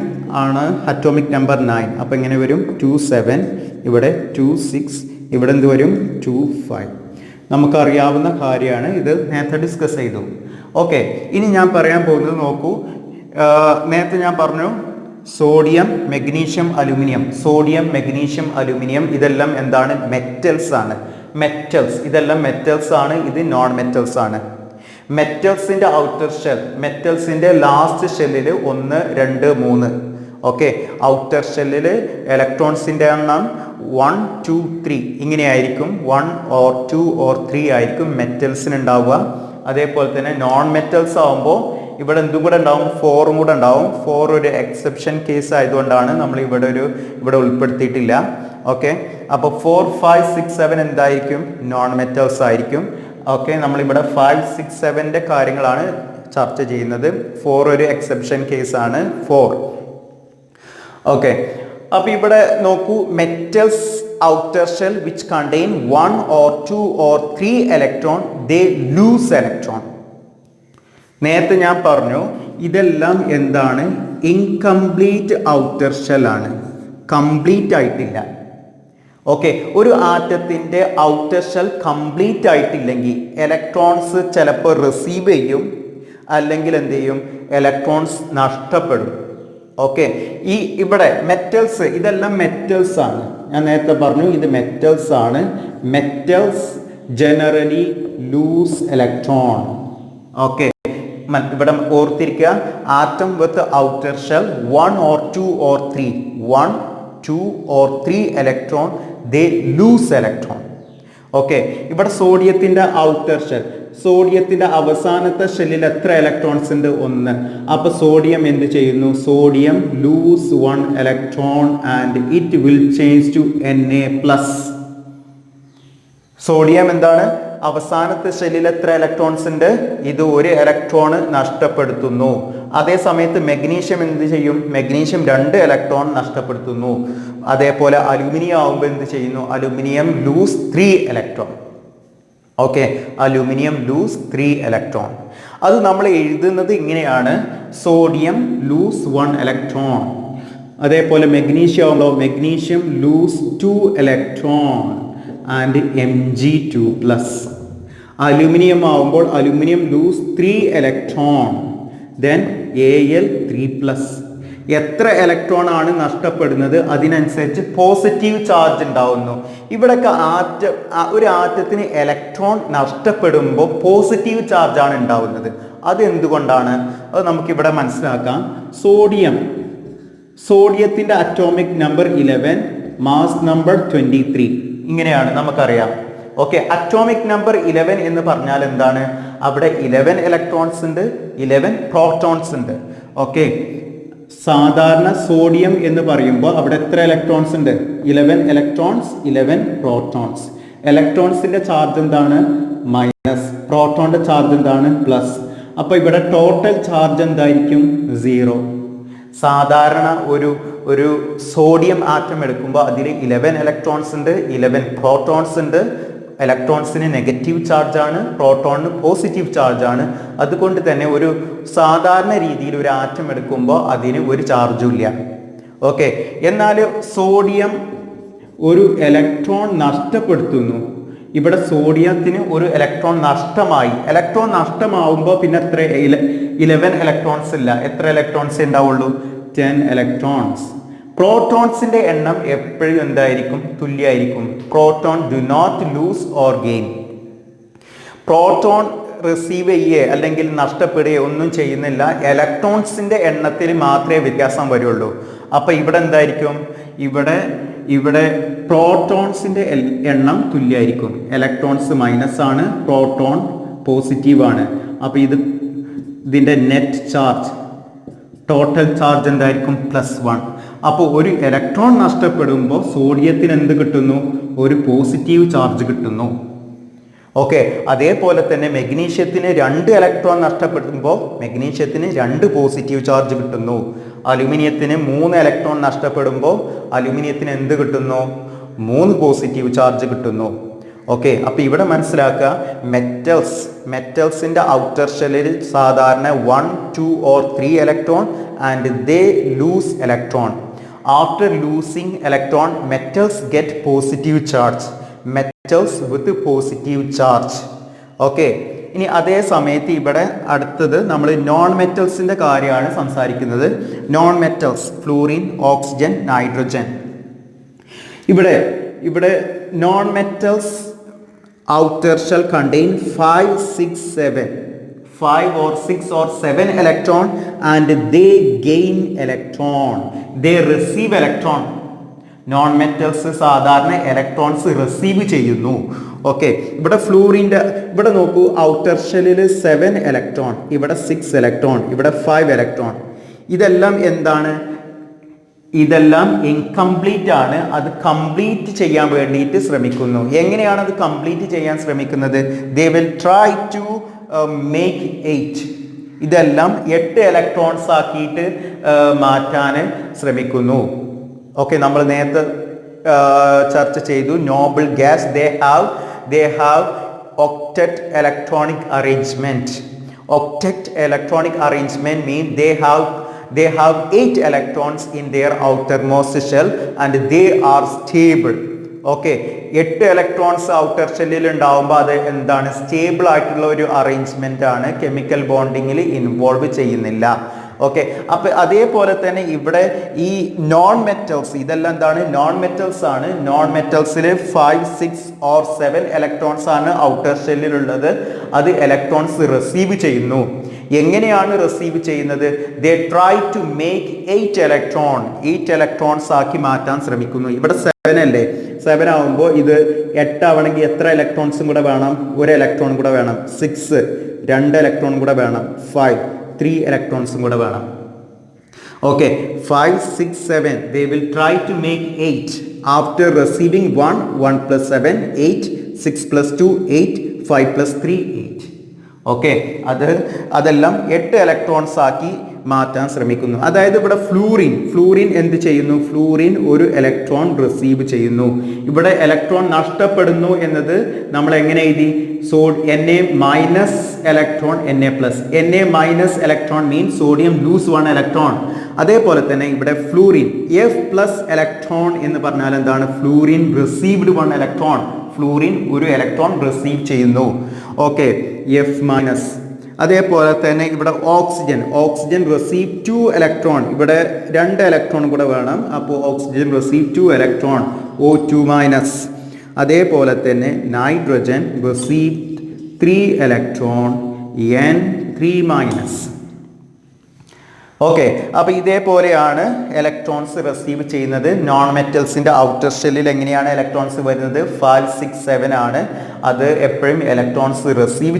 ആണ് അറ്റോമിക് നമ്പർ 9. അപ്പോൾ എങ്ങനെ വരും? 2, 7. ഇവിടെ 2, 6. ഇവിടെ എന്ത് വരും? 2, 5. നമുക്കറിയാവുന്ന കാര്യമാണ്, ഇത് നേരത്തെ ഡിസ്കസ് ചെയ്തു. ഓക്കെ, ഇനി ഞാൻ പറയാൻ പോകുന്നത് നോക്കൂ, നേരത്തെ ഞാൻ പറഞ്ഞു സോഡിയം, മെഗ്നീഷ്യം, അലുമിനിയം ഇതെല്ലാം എന്താണ്? മെറ്റൽസ് ആണ്. ഇതെല്ലാം മെറ്റൽസ് ആണ്. ഇത് നോൺ മെറ്റൽസ് ആണ്. മെറ്റൽസിൻ്റെ ഔട്ടർ ഷെൽ, മെറ്റൽസിൻ്റെ ലാസ്റ്റ് ഷെല്ലിൽ 1, 2, 3. ഓക്കെ, ഔട്ടർ ഷെല്ലിൽ ഇലക്ട്രോൺസിൻ്റെ എണ്ണം 1, 2, 3 ഇങ്ങനെയായിരിക്കും. 1 or 2 or 3 ആയിരിക്കും മെറ്റൽസിന് ഉണ്ടാവുക. അതേപോലെ തന്നെ നോൺ മെറ്റൽസ് ആവുമ്പോൾ ഇവിടെ എന്തും കൂടെ ഉണ്ടാവും? 4 കൂടെ ഉണ്ടാവും. 4 ഒരു എക്സെപ്ഷൻ കേസ് ആയതുകൊണ്ടാണ് നമ്മൾ ഇവിടെ ഉൾപ്പെടുത്തിയിട്ടില്ല. ഓക്കെ, അപ്പോൾ 4, 5, 6, 7 എന്തായിരിക്കും? നോൺ മെറ്റൽസ് ആയിരിക്കും. ഓക്കെ, നമ്മളിവിടെ 5, 6, 7ൻ്റെ കാര്യങ്ങളാണ് ചർച്ച ചെയ്യുന്നത്. 4 ഒരു എക്സെപ്ഷൻ കേസാണ് 4. ഓക്കെ, അപ്പോൾ ഇവിടെ നോക്കൂ, metals outer shell which contain 1 or 2 or 3 electron they lose electron. നേരത്തെ ഞാൻ പറഞ്ഞു ഇതെല്ലാം എന്താണ്? ഇൻകംപ്ലീറ്റ് ഔട്ടർ ഷെൽ ആണ്, കംപ്ലീറ്റ് ആയിട്ടില്ല. ഓക്കെ, ഒരു ആറ്റത്തിൻ്റെ ഔട്ടർ ഷെൽ കംപ്ലീറ്റ് ആയിട്ടില്ലെങ്കിൽ ഇലക്ട്രോൺസ് ചിലപ്പോൾ റിസീവ് ചെയ്യും, അല്ലെങ്കിൽ എന്ത് ചെയ്യും? ഇലക്ട്രോൺസ് നഷ്ടപ്പെടും. ഓക്കെ, ഇവിടെ മെറ്റൽസ്, ഇതെല്ലാം മെറ്റൽസ് ആണ്. ഞാൻ നേരത്തെ പറഞ്ഞു ഇത് മെറ്റൽസ് ആണ്. Metals generally lose electron. Okay, ഇവിടെ ഓർത്തിരിക്കുക, atom with outer shell 1 or 2 or 3 1, 2 or 3 electron they lose electron. Okay, ഇവിടെ സോഡിയത്തിൻ്റെ ഔട്ടർ ഷെൽ, സോഡിയത്തിൻ്റെ അവസാനത്തെ ഷെല്ലിൽ എത്ര ഇലക്ട്രോൺസ് ഉണ്ട്? 1. അപ്പോൾ സോഡിയം എന്ത് ചെയ്യുന്നു? Sodium lose 1 electron and it will change to Na+. Sodium എന്താണ്? അവസാനത്തെ ഷെല്ലിൽ എത്ര ഇലക്ട്രോൺസ് ഉണ്ട്? ഇത് 1 ഇലക്ട്രോൺ നഷ്ടപ്പെടുത്തുന്നു. അതേ സമയത്ത് മെഗ്നീഷ്യം എന്ത് ചെയ്യും? മെഗ്നീഷ്യം 2 ഇലക്ട്രോൺ നഷ്ടപ്പെടുത്തുന്നു. അതേപോലെ അലുമിനിയം ആവുമ്പോൾ എന്ത് ചെയ്യുന്നു? Aluminium lose 3 electron. Okay, aluminium lose 3 electron. അത് നമ്മൾ എഴുതുന്നത് ഇങ്ങനെയാണ്: സോഡിയം ലൂസ് 1 ഇലക്ട്രോൺ. അതേപോലെ മെഗ്നീഷ്യം ആവുമ്പോൾ magnesium lose 2 electron and Mg2+. Aluminium ആവുമ്പോൾ aluminium lose 3 electron then Al3+. എത്ര ഇലക്ട്രോൺ ആണ് നഷ്ടപ്പെടുന്നത് അതിനനുസരിച്ച് പോസിറ്റീവ് ചാർജ് ഉണ്ടാവുന്നു. ഇവിടെയൊക്കെ ഒരു ആറ്റത്തിന് ഇലക്ട്രോൺ നഷ്ടപ്പെടുമ്പോൾ പോസിറ്റീവ് ചാർജ് ആണ് ഉണ്ടാവുന്നത്. അത് എന്തുകൊണ്ടാണ്? അത് നമുക്കിവിടെ മനസ്സിലാക്കാം. സോഡിയത്തിൻ്റെ അറ്റോമിക് നമ്പർ 11, മാസ് നമ്പർ 23 ഇങ്ങനെയാണ് നമുക്കറിയാം. ഓക്കെ, അറ്റോമിക് നമ്പർ 11 എന്ന് പറഞ്ഞാൽ എന്താണ്? അവിടെ 11 ഇലക്ട്രോൺസ് ഉണ്ട്, 11 പ്രോട്ടോൺസ് ഉണ്ട്. ഓക്കെ, സാധാരണ സോഡിയം എന്ന് പറയുമ്പോൾ അവിടെ എത്ര ഇലക്ട്രോൺസ് ഉണ്ട്? 11 ഇലക്ട്രോൺസ്, 11 പ്രോട്ടോൺസ്. ഇലക്ട്രോൺസിന്റെ ചാർജ് എന്താണ്? മൈനസ്. പ്രോട്ടോണിന്റെ ചാർജ് എന്താണ്? പ്ലസ്. അപ്പോൾ ഇവിടെ ടോട്ടൽ ചാർജ് എന്തായിരിക്കും? 0. സാധാരണ ഒരു സോഡിയം ആറ്റം എടുക്കുമ്പോൾ അതിൽ 11 ഇലക്ട്രോൺസ് ഉണ്ട്, 11 പ്രോട്ടോൺസ് ഉണ്ട്. ഇലക്ട്രോൺസിന് നെഗറ്റീവ് ചാർജാണ്, പ്രോട്ടോണിന് പോസിറ്റീവ് ചാർജാണ്. അതുകൊണ്ട് തന്നെ ഒരു സാധാരണ രീതിയിൽ ഒരു ആറ്റം എടുക്കുമ്പോൾ അതിന് ഒരു ചാർജും ഇല്ല. ഓക്കെ, എന്നാൽ സോഡിയം ഒരു ഇലക്ട്രോൺ നഷ്ടപ്പെടുത്തുന്നു. ഇവിടെ സോഡിയത്തിന് ഒരു ഇലക്ട്രോൺ നഷ്ടമായി. ഇലക്ട്രോൺ നഷ്ടമാവുമ്പോൾ പിന്നെ എത്ര? 11 ഇലക്ട്രോൺസ് ഇല്ല. എത്ര ഇലക്ട്രോൺസ് ഉണ്ടാവുള്ളൂ? 10 ഇലക്ട്രോൺസ്. പ്രോട്ടോൺസിന്റെ എണ്ണം എപ്പോഴും എന്തായിരിക്കും? തുല്യമായിരിക്കും. Proton do not lose or gain. Proton receive ചെയ്യേ അല്ലെങ്കിൽ നഷ്ടപ്പെടുകയോ ഒന്നും ചെയ്യുന്നില്ല. ഇലക്ട്രോൺസിൻ്റെ എണ്ണത്തിൽ മാത്രമേ വ്യത്യാസം വരുള്ളൂ. അപ്പോൾ ഇവിടെ എന്തായിരിക്കും? ഇവിടെ പ്രോട്ടോൺസിൻ്റെ എണ്ണം തുല്യമായിരിക്കും. ഇലക്ട്രോൺസ് മൈനസ് ആണ്, പ്രോട്ടോൺ പോസിറ്റീവ് ആണ്. അപ്പോൾ ഇതിൻ്റെ നെറ്റ് ചാർജ്, ടോട്ടൽ ചാർജ് എന്തായിരിക്കും? +1. അപ്പോൾ ഒരു ഇലക്ട്രോൺ നഷ്ടപ്പെടുമ്പോൾ സോഡിയത്തിന് എന്ത് കിട്ടുന്നു? ഒരു പോസിറ്റീവ് ചാർജ് കിട്ടുന്നു. ഓക്കെ, അതേപോലെ തന്നെ മെഗ്നീഷ്യത്തിന് 2 ഇലക്ട്രോൺ നഷ്ടപ്പെടുമ്പോൾ മെഗ്നീഷ്യത്തിന് 2 പോസിറ്റീവ് ചാർജ് കിട്ടുന്നു. അലുമിനിയത്തിന് 3 ഇലക്ട്രോൺ നഷ്ടപ്പെടുമ്പോൾ അലുമിനിയത്തിന് എന്ത് കിട്ടുന്നു? 3 പോസിറ്റീവ് ചാർജ് കിട്ടുന്നു. ഓക്കെ, അപ്പോൾ ഇവിടെ മനസ്സിലാക്കുക, മെറ്റൽസിൻ്റെ ഔട്ടർ ഷെല്ലിൽ സാധാരണ 1, 2 or 3 electron and they lose electron. After losing electron metals get positive charge. Metals with positive charge. Okay, ഇനി അതേ സമയത്ത് ഇവിടെ അടുത്തത് നമ്മൾ നോൺ മെറ്റൽസിൻ്റെ കാര്യമാണ് സംസാരിക്കുന്നത്. Non metals fluorine, oxygen, nitrogen. ഇവിടെ non metals outer shell contain 5 or 6 or 7 electron and they gain electron, they receive electron. Non metals സാധാരണ ഇലക്ട്രോൺസ് റിസീവ് ചെയ്യുന്നു. ഓക്കെ, ഇവിടെ ഫ്ലൂറിൻ്റെ ഇവിടെ നോക്കൂ, ഔട്ടർ ഷെല്ലിൽ 7 ഇലക്ട്രോൺ, ഇവിടെ 6 ഇലക്ട്രോൺ, ഇവിടെ 5 ഇലക്ട്രോൺ. ഇതെല്ലാം എന്താണ്? ഇതെല്ലാം ഇൻകംപ്ലീറ്റ് ആണ്. അത് കംപ്ലീറ്റ് ചെയ്യാൻ വേണ്ടിയിട്ട് ശ്രമിക്കുന്നു. എങ്ങനെയാണ് അത് കംപ്ലീറ്റ് ചെയ്യാൻ ശ്രമിക്കുന്നത്? They will try to make 8. ഇതെല്ലാം 8 ഇലക്ട്രോൺസ് ആക്കിയിട്ട് മാറ്റാൻ ശ്രമിക്കുന്നു. ഓക്കെ, നമ്മൾ നേരത്തെ ചർച്ച ചെയ്തു noble gas they have octet electronic arrangement. Octet electronic arrangement means they have 8 electrons in their outermost shell and they are stable. Okay, 8 electrons outer ഷെല്ലിൽ ഉണ്ടാവുമ്പോൾ അത് എന്താണ്? സ്റ്റേബിൾ ആയിട്ടുള്ള ഒരു അറേഞ്ച്മെന്റ് ആണ്, കെമിക്കൽ ബോണ്ടിങ്ങിൽ ഇൻവോൾവ് ചെയ്യുന്നില്ല. ഓക്കെ, അപ്പോൾ അതേപോലെ തന്നെ ഇവിടെ ഈ നോൺ മെറ്റൽസ്, ഇതെല്ലാം എന്താണ്? നോൺ മെറ്റൽസ് ആണ്. നോൺ മെറ്റൽസിൽ 5, 6 or 7 ഇലക്ട്രോൺസ് ആണ് ഔട്ടർ ഷെല്ലിലുള്ളത്. അത് ഇലക്ട്രോൺസ് റിസീവ് ചെയ്യുന്നു. എങ്ങനെയാണ് റിസീവ് ചെയ്യുന്നത്? They try to make 8 electrons ആക്കി മാറ്റാൻ ശ്രമിക്കുന്നു. ഇവിടെ 7 അല്ലേ? 7 ആവുമ്പോൾ ഇത് 8 ആവണമെങ്കിൽ എത്ര ഇലക്ട്രോൺസും കൂടെ വേണം? 1 ഇലക്ട്രോൺ കൂടെ വേണം. 6 2 ഇലക്ട്രോൺ കൂടെ വേണം. 5 3 ഇലക്ട്രോൺസും കൂടെ വേണം. Okay, 5, 6, 7 they will try to make 8 after receiving 1 plus 7 8 6 plus 2 8 5 plus 3 8. Okay, അതെല്ലാം 8 ഇലക്ട്രോൺസ് ആക്കി മാറ്റാൻ ശ്രമിക്കുന്നു. അതായത് ഇവിടെ ഫ്ലൂറിൻ എന്ത് ചെയ്യുന്നു? ഫ്ലൂറിൻ ഒരു ഇലക്ട്രോൺ റിസീവ് ചെയ്യുന്നു. ഇവിടെ ഇലക്ട്രോൺ നഷ്ടപ്പെടുന്നു എന്നത് നമ്മൾ എങ്ങനെ എഴുതി? Na minus electron Na plus. Na minus electron means sodium lose 1 electron. അതേപോലെ തന്നെ ഇവിടെ ഫ്ലൂറിൻ F പ്ലസ് ഇലക്ട്രോൺ എന്ന് പറഞ്ഞാൽ എന്താണ്? Fluorine received 1 electron. ഫ്ലൂറിൻ ഒരു ഇലക്ട്രോൺ റിസീവ് ചെയ്യുന്നു. Okay, F minus. അതേപോലെ തന്നെ ഇവിടെ ഓക്സിജൻ റിസീവ് 2 ഇലക്ട്രോൺ. ഇവിടെ 2 ഇലക്ട്രോൺ കൂടെ വേണം. അപ്പോൾ oxygen receive 2 electron, O2 minus. അതേപോലെ തന്നെ nitrogen receive 3 electron, N3 minus. Okay, അപ്പോൾ ഇതേപോലെയാണ് ഇലക്ട്രോൺസ് റിസീവ് ചെയ്യുന്നത്. നോൺ മെറ്റൽസിൻ്റെ ഔട്ടർ ഷെല്ലിൽ എങ്ങനെയാണ് ഇലക്ട്രോൺസ് വരുന്നത്? 5, 6, 7 ആണ്. അത് എപ്പോഴും ഇലക്ട്രോൺസ് റിസീവ്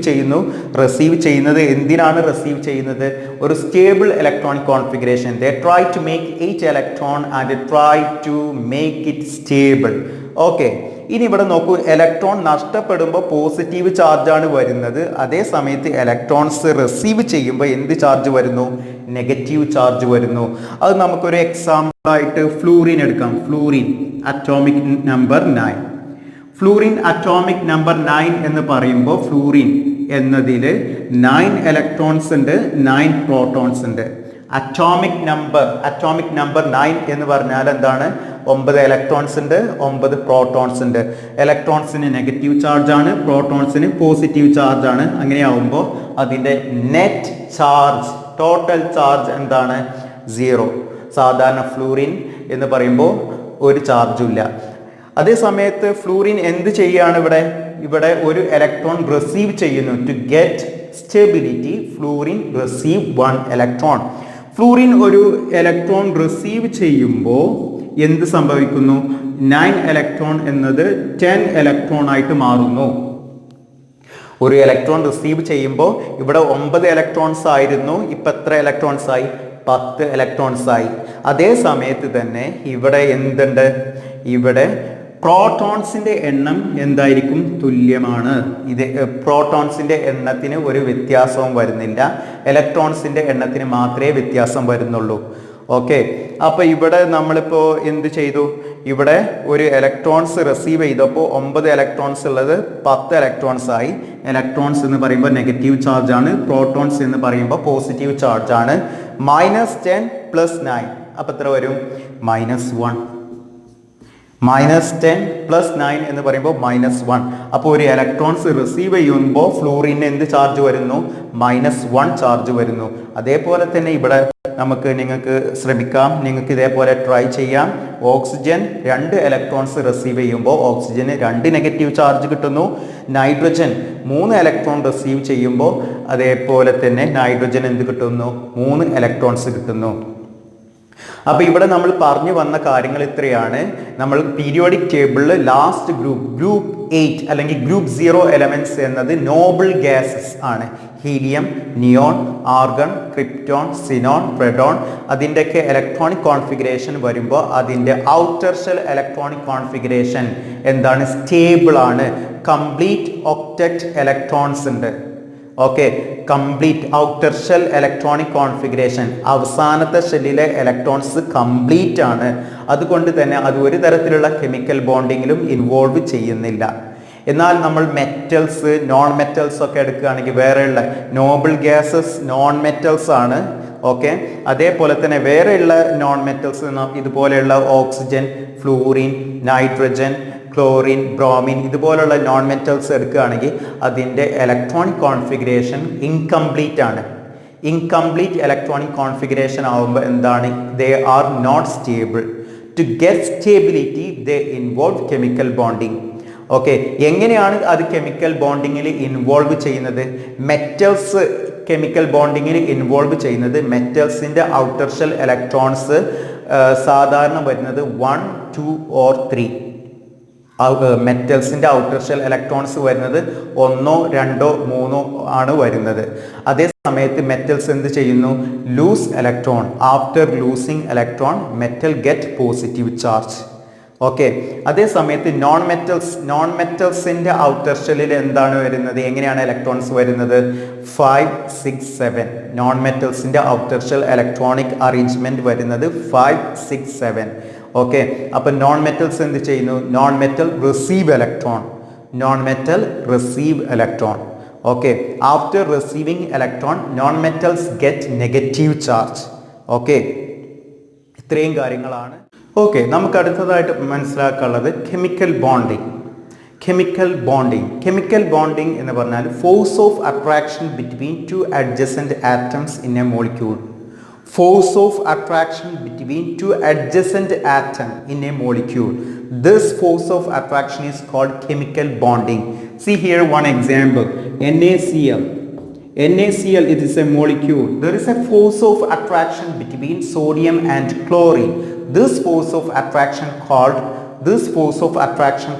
ചെയ്യുന്നത് എന്തിനാണ് റിസീവ് ചെയ്യുന്നത്? ഒരു stable electronic configuration. They try to make 8 electron and try to make it stable. Okay, ഇനി ഇവിടെ നോക്കൂ, ഇലക്ട്രോൺ നഷ്ടപ്പെടുമ്പോൾ പോസിറ്റീവ് ചാർജാണ് വരുന്നത്. അതേ സമയത്ത് ഇലക്ട്രോൺസ് റിസീവ് ചെയ്യുമ്പോൾ എന്ത് ചാർജ് വരുന്നു? നെഗറ്റീവ് ചാർജ് വരുന്നു. അത് നമുക്കൊരു എക്സാമ്പിളായിട്ട് ഫ്ലൂറിൻ എടുക്കാം. Fluorine atomic number 9. Fluorine atomic number 9 എന്ന് പറയുമ്പോൾ ഫ്ലൂറിൻ എന്നതിൽ 9 ഇലക്ട്രോൺസ് ഉണ്ട്, 9 പ്രോട്ടോൺസ് ഉണ്ട്. അറ്റോമിക് നമ്പർ 9 എന്ന് പറഞ്ഞാൽ എന്താണ്? 9 ഇലക്ട്രോൺസ് ഉണ്ട്, 9 പ്രോട്ടോൺസ് ഉണ്ട്. ഇലക്ട്രോൺസിന് നെഗറ്റീവ് ചാർജ് ആണ്, പ്രോട്ടോൺസിന് പോസിറ്റീവ് ചാർജ് ആണ്. അങ്ങനെയാവുമ്പോൾ അതിൻ്റെ നെറ്റ് ചാർജ്, ടോട്ടൽ ചാർജ് എന്താണ്? 0. സാധാരണ ഫ്ലൂറിൻ എന്ന് പറയുമ്പോൾ ഒരു ചാർജും ഇല്ല. അതേ സമയത്ത് ഫ്ലൂറിൻ എന്ത് ചെയ്യാണ് ഇവിടെ ഒരു ഇലക്ട്രോൺ റിസീവ് ചെയ്യുന്നു. To get stability fluorine receive 1 electron. Fluorine ഒരു ഇലക്ട്രോൺ റിസീവ് ചെയ്യുമ്പോൾ എന്ത് സംഭവിക്കുന്നു? 9 ഇലക്ട്രോൺ എന്നത് 10 ഇലക്ട്രോൺ ആയിട്ട് മാറുന്നു. ഒരു ഇലക്ട്രോൺ റിസീവ് ചെയ്യുമ്പോൾ ഇവിടെ 9 ഇലക്ട്രോൺസ് ആയിരുന്നു, ഇപ്പം എത്ര ഇലക്ട്രോൺസ് ആയി? 10 ഇലക്ട്രോൺസ് ആയി. അതേ സമയത്ത് തന്നെ ഇവിടെ എന്തുണ്ട്? ഇവിടെ പ്രോട്ടോൺസിന്റെ എണ്ണം എന്തായിരിക്കും? തുല്യമാണ്. ഇത് പ്രോട്ടോൺസിന്റെ എണ്ണത്തിന് ഒരു വ്യത്യാസവും വരുന്നില്ല, ഇലക്ട്രോൺസിന്റെ എണ്ണത്തിന് മാത്രമേ വ്യത്യാസം വരുന്നുള്ളൂ. ഓക്കെ, അപ്പോൾ ഇവിടെ നമ്മളിപ്പോൾ എന്ത് ചെയ്തു? ഇവിടെ ഒരു ഇലക്ട്രോൺസ് റിസീവ് ചെയ്തപ്പോൾ 9 ഇലക്ട്രോൺസ് ഉള്ളത് 10 ഇലക്ട്രോൺസ് ആയി. ഇലക്ട്രോൺസ് എന്ന് പറയുമ്പോൾ നെഗറ്റീവ് ചാർജ് ആണ്, പ്രോട്ടോൺസ് എന്ന് പറയുമ്പോൾ പോസിറ്റീവ് ചാർജ് ആണ്. -10 + 9 അപ്പോൾ എത്ര വരും? -1. -10 + 9 എന്ന് പറയുമ്പോൾ -1. അപ്പോൾ ഒരു ഇലക്ട്രോൺസ് റിസീവ് ചെയ്യുമ്പോൾ ഫ്ലൂറിന് എന്ത് ചാർജ് വരുന്നു? -1 ചാർജ് വരുന്നു. അതേപോലെ തന്നെ ഇവിടെ നിങ്ങൾക്ക് ശ്രമിക്കാം, നിങ്ങൾക്ക് ഇതേപോലെ ട്രൈ ചെയ്യാം. ഓക്സിജൻ 2 ഇലക്ട്രോൺസ് റിസീവ് ചെയ്യുമ്പോൾ ഓക്സിജന് 2 നെഗറ്റീവ് ചാർജ് കിട്ടുന്നു. നൈട്രജൻ 3 ഇലക്ട്രോൺ റിസീവ് ചെയ്യുമ്പോൾ അതേപോലെ തന്നെ നൈട്രജൻ എന്ത് കിട്ടുന്നു? 3 ഇലക്ട്രോൺസ് കിട്ടുന്നു. അപ്പോൾ ഇവിടെ നമ്മൾ പറഞ്ഞു വന്ന കാര്യങ്ങൾ ഇത്രയാണ്. നമ്മൾ പീരിയോഡിക് ടേബിളിൽ ലാസ്റ്റ് ഗ്രൂപ്പ് 8 അല്ലെങ്കിൽ ഗ്രൂപ്പ് 0 എലമെന്റ്സ് എന്നത് നോബിൾ ഗ്യാസസ് ആണ്. Helium, neon, argon, krypton, xenon, radon. അതിൻ്റെയൊക്കെ ഇലക്ട്രോണിക് കോൺഫിഗറേഷൻ വരുമ്പോൾ അതിൻ്റെ ഔട്ടർ ഷെൽ ഇലക്ട്രോണിക് കോൺഫിഗറേഷൻ എന്താണ്? സ്റ്റേബിൾ ആണ്. കംപ്ലീറ്റ് ഒക്ടറ്റ് ഇലക്ട്രോൺസ് ഉണ്ട്. Okay, complete outer shell electronic configuration, അവസാനത്തെ ഷെല്ലിലെ ഇലക്ട്രോൺസ് കംപ്ലീറ്റ് ആണ്. അതുകൊണ്ട് തന്നെ അത് ഒരു തരത്തിലുള്ള കെമിക്കൽ ബോണ്ടിങ്ങിലും ഇൻവോൾവ് ചെയ്യുന്നില്ല. എന്നാൽ നമ്മൾ മെറ്റൽസ്, നോൺ മെറ്റൽസ് ഒക്കെ എടുക്കുകയാണെങ്കിൽ വേറെയുള്ള നോബിൾ ഗ്യാസസ് നോൺ മെറ്റൽസ് ആണ്. ഓക്കെ, അതേപോലെ തന്നെ വേറെയുള്ള നോൺ മെറ്റൽസ് ഇതുപോലെയുള്ള oxygen, fluorine, nitrogen, chlorine, bromine ഇതുപോലുള്ള നോൺ മെറ്റൽസ് എടുക്കുകയാണെങ്കിൽ അതിൻ്റെ ഇലക്ട്രോണിക് കോൺഫിഗറേഷൻ ഇൻകംപ്ലീറ്റ് ആണ്. ഇൻകംപ്ലീറ്റ് ഇലക്ട്രോണിക് കോൺഫിഗറേഷൻ ആകുമ്പോൾ എന്താണ്? They are not stable. To get stability they involve chemical bonding. Okay, എങ്ങനെയാണ് അത് കെമിക്കൽ ബോണ്ടിങ്ങിൽ ഇൻവോൾവ് ചെയ്യുന്നത്? മെറ്റൽസ് കെമിക്കൽ ബോണ്ടിങ്ങിൽ ഇൻവോൾവ് ചെയ്യുന്നത് മെറ്റൽസിൻ്റെ ഔട്ടർ ഷെൽ ഇലക്ട്രോൺസ് സാധാരണ വരുന്നത് 1, 2 or 3. മെറ്റൽസിൻ്റെ ഔട്ടർ ഷെൽ ഇലക്ട്രോൺസ് വരുന്നത് 1, 2, 3 ആണ് വരുന്നത്. അതേ സമയത്ത് മെറ്റൽസ് എന്ത് ചെയ്യുന്നു? Lose electron. After losing electron metal get positive charge. Okay, അതേ സമയത്ത് നോൺ മെറ്റൽസിൻ്റെ ഔട്ടർ ഷെല്ലിൽ എന്താണ് വരുന്നത്? എങ്ങനെയാണ് ഇലക്ട്രോൺസ് വരുന്നത്? 5, 6, 7. നോൺ മെറ്റൽസിൻ്റെ ഔട്ടർ ഷെൽ ഇലക്ട്രോണിക് അറേഞ്ച്മെന്റ് വരുന്നത് 5, 6, 7. ഓക്കെ, അപ്പം നോൺ മെറ്റൽസ് എന്ത് ചെയ്യുന്നു? Non metal receive electron. Okay, after receiving electron non metals get negative charge. Okay, ഇത്രയും കാര്യങ്ങളാണ്. ഓക്കെ, നമുക്ക് അടുത്തതായിട്ട് മനസ്സിലാക്കാനുള്ളത് കെമിക്കൽ ബോണ്ടിങ്. കെമിക്കൽ ബോണ്ടിങ് എന്ന് പറഞ്ഞാൽ force of attraction between 2 adjacent atoms in a molecule. Force of attraction between 2 adjacent atoms in a molecule. This force of attraction is called chemical bonding. See here one example. NaCl. It is a molecule. There is a force of attraction between sodium and chlorine. This force of attraction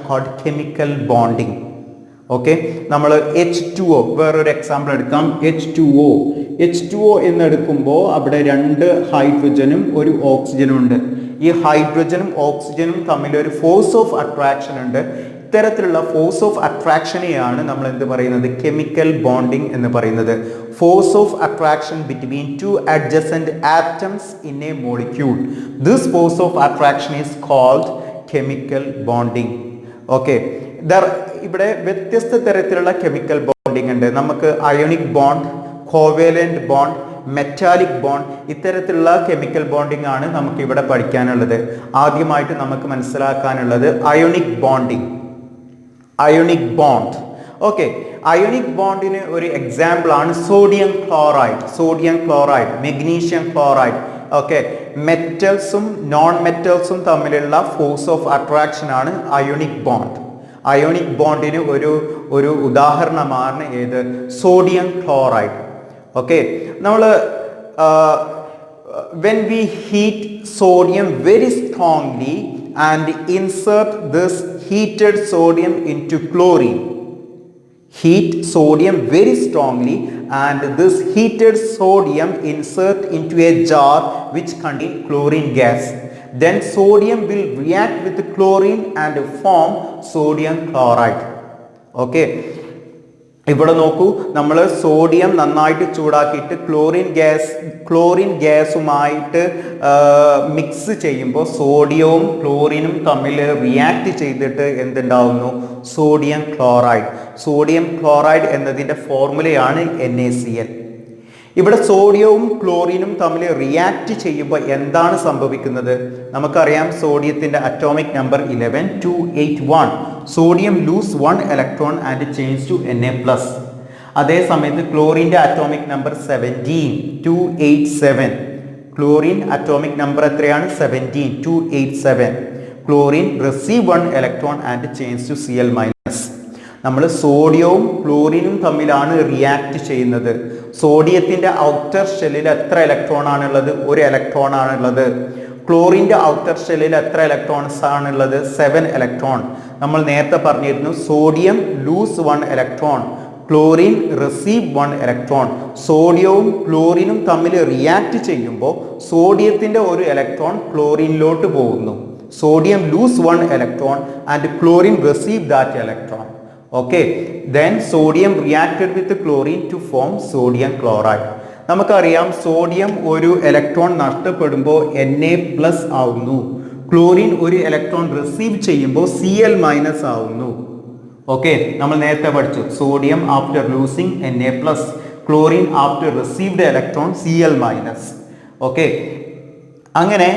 called chemical bonding. Okay, നമ്മൾ H2O വേറൊരു എക്സാമ്പിൾ എടുക്കാം. H2O എന്നെടുക്കുമ്പോൾ അവിടെ 2 ഹൈഡ്രജനും 1 ഓക്സിജനും ഉണ്ട്. ഈ ഹൈഡ്രജനും ഓക്സിജനും തമ്മിൽ ഒരു ഫോഴ്സ് ഓഫ് അട്രാക്ഷൻ ഉണ്ട്. ഇത്തരത്തിലുള്ള ഫോഴ്സ് ഓഫ് അട്രാക്ഷനെയാണ് നമ്മൾ എന്ത് പറയുന്നത്? കെമിക്കൽ ബോണ്ടിങ് എന്ന് പറയുന്നത്. Force of attraction between 2 adjacent atoms in a molecule. This force of attraction is called chemical bonding. Okay, ഇവിടെ വ്യത്യസ്ത തരത്തിലുള്ള കെമിക്കൽ ബോണ്ടിങ് ഉണ്ട്. നമുക്ക് ionic bond, covalent bond, metallic bond, ഇത്തരത്തിലുള്ള കെമിക്കൽ ബോണ്ടിങ് ആണ് നമുക്ക് ഇവിടെ പഠിക്കാനുള്ളത്. ആദ്യമായിട്ട് നമുക്ക് മനസ്സിലാക്കാനുള്ളത് അയോണിക് ബോണ്ട്. ഓക്കെ, അയോണിക് ബോണ്ടിന് ഒരു എക്സാമ്പിൾ ആണ് sodium chloride, magnesium chloride. Okay, മെറ്റൽസും നോൺ മെറ്റൽസും തമ്മിലുള്ള ഫോഴ്സ് ഓഫ് അട്രാക്ഷൻ ആണ് അയോണിക് ബോണ്ട്. അയോണിക് ബോണ്ടിന് ഒരു ഉദാഹരണമാണ് ഏത്? Sodium chloride. ഓക്കെ, നമ്മൾ when we heat sodium very strongly and insert this heated sodium into chlorine, heat sodium very strongly and this heated sodium insert into a jar which contain chlorine gas, then sodium will react with chlorine and form sodium chloride. Okay, ഇവിടെ നോക്കൂ, നമ്മൾ സോഡിയം നന്നായിട്ട് ചൂടാക്കിയിട്ട് ക്ലോറിൻ ഗ്യാസുമായിട്ട് മിക്സ് ചെയ്യുമ്പോൾ സോഡിയവും ക്ലോറിനും തമ്മിൽ റിയാക്ട് ചെയ്തിട്ട് എന്തുണ്ടാവുന്നു? Sodium chloride. സോഡിയം ക്ലോറൈഡ് എന്നതിൻ്റെ ഫോർമുലയാണ് NaCl. ഇവിടെ സോഡിയവും ക്ലോറിനും തമ്മിൽ റിയാക്ട് ചെയ്യുമ്പോൾ എന്താണ് സംഭവിക്കുന്നത്? നമുക്കറിയാം സോഡിയത്തിൻ്റെ atomic number 11 281. Sodium lose 1 electron and change to Na+. അതേ സമയത്ത് ക്ലോറിൻ്റെ atomic number 17 287. Chlorine atomic number എത്രയാണ്? 17 287. Chlorine receive 1 electron and change to Cl-. നമ്മൾ സോഡിയവും ക്ലോറിനും തമ്മിലാണ് റിയാക്ട് ചെയ്യുന്നത്. സോഡിയത്തിൻ്റെ ഔട്ടർ ഷെല്ലിൽ എത്ര ഇലക്ട്രോൺ ആണുള്ളത്? 1 ഇലക്ട്രോൺ ആണുള്ളത്. ക്ലോറിൻ്റെ ഔട്ടർ ഷെല്ലിൽ എത്ര ഇലക്ട്രോൺസ് ആണുള്ളത്? 7 ഇലക്ട്രോൺ. നമ്മൾ നേരത്തെ പറഞ്ഞിരുന്നു sodium lose 1 electron, chlorine receive 1 electron. സോഡിയവും ക്ലോറിനും തമ്മിൽ റിയാക്ട് ചെയ്യുമ്പോൾ സോഡിയത്തിൻ്റെ 1 ഇലക്ട്രോൺ ക്ലോറിനിലോട്ട് പോകുന്നു. Sodium lose 1 electron and chlorine receive that electron. Okay, then sodium reacted with chlorine to form sodium chloride. നമുക്കറിയാം സോഡിയം 1 ഇലക്ട്രോൺ നഷ്ടപ്പെടുമ്പോൾ Na+ ആവുന്നു. ക്ലോറിൻ 1 ഇലക്ട്രോൺ റിസീവ് ചെയ്യുമ്പോൾ Cl- ആവുന്നു. ഓക്കെ, നമ്മൾ നേരത്തെ പഠിച്ചു sodium after losing Na+, chlorine after received electron Cl-. Okay, അങ്ങനെ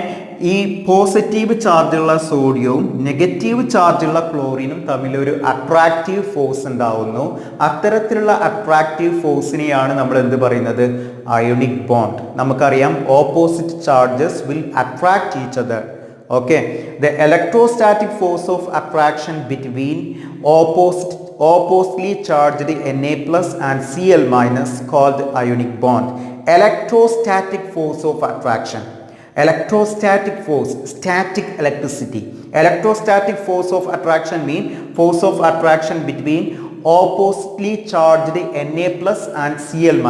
ഈ പോസിറ്റീവ് ചാർജുള്ള സോഡിയവും നെഗറ്റീവ് ചാർജുള്ള ക്ലോറിനും തമ്മിൽ ഒരു അട്രാക്റ്റീവ് ഫോഴ്സ് ഉണ്ടാവുന്നു. അത്തരത്തിലുള്ള അട്രാക്റ്റീവ് ഫോഴ്സിനെയാണ് നമ്മൾ എന്ത് പറയുന്നത്? Ionic bond. നമുക്കറിയാം opposite charges will attract each other. Okay, the electrostatic force of attraction between oppositely charged Na+ and Cl- called ionic bond. Electrostatic force of attraction. Electrostatic force, static electricity. Electrostatic force of attraction mean force of attraction between oppositely charged Na+ and Cl-.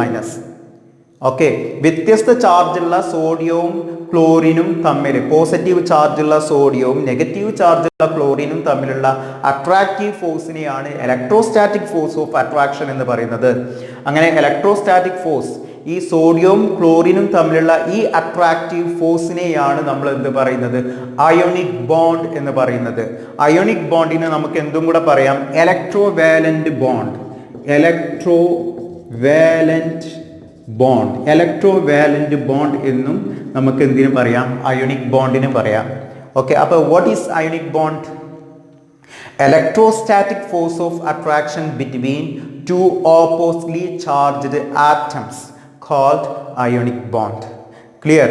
Okay, വ്യത്യസ്ത ചാർജുള്ള സോഡിയവും ക്ലോറിനും തമ്മിൽ, പോസിറ്റീവ് ചാർജുള്ള സോഡിയവും നെഗറ്റീവ് ചാർജുള്ള ക്ലോറിനും തമ്മിലുള്ള അട്രാക്റ്റീവ് ഫോഴ്സിനെയാണ് ഇലക്ട്രോസ്റ്റാറ്റിക് ഫോഴ്സ് ഓഫ് അട്രാക്ഷൻ എന്ന് പറയുന്നത്. അങ്ങനെ ഇലക്ട്രോസ്റ്റാറ്റിക് ഫോഴ്സ്, ഈ സോഡിയവും ക്ലോറിനും തമ്മിലുള്ള ഈ അട്രാക്റ്റീവ് ഫോഴ്സിനെയാണ് നമ്മൾ എന്ത് പറയുന്നത്? അയോണിക് ബോണ്ട് എന്ന് പറയുന്നത്. അയോണിക് ബോണ്ടിനെ നമുക്ക് എന്തും കൂടെ പറയാം? ഇലക്ട്രോവാലന്റ് ബോണ്ട്. ഇലക്ട്രോവാലന്റ് ബോണ്ട് എന്നും നമുക്ക് എന്തിനു പറയാം? അയോണിക് ബോണ്ടിന് പറയാം. ഓക്കെ, അപ്പോൾ what is ionic bond? Electrostatic force of attraction between two oppositely charged atoms called ionic bond. Clear?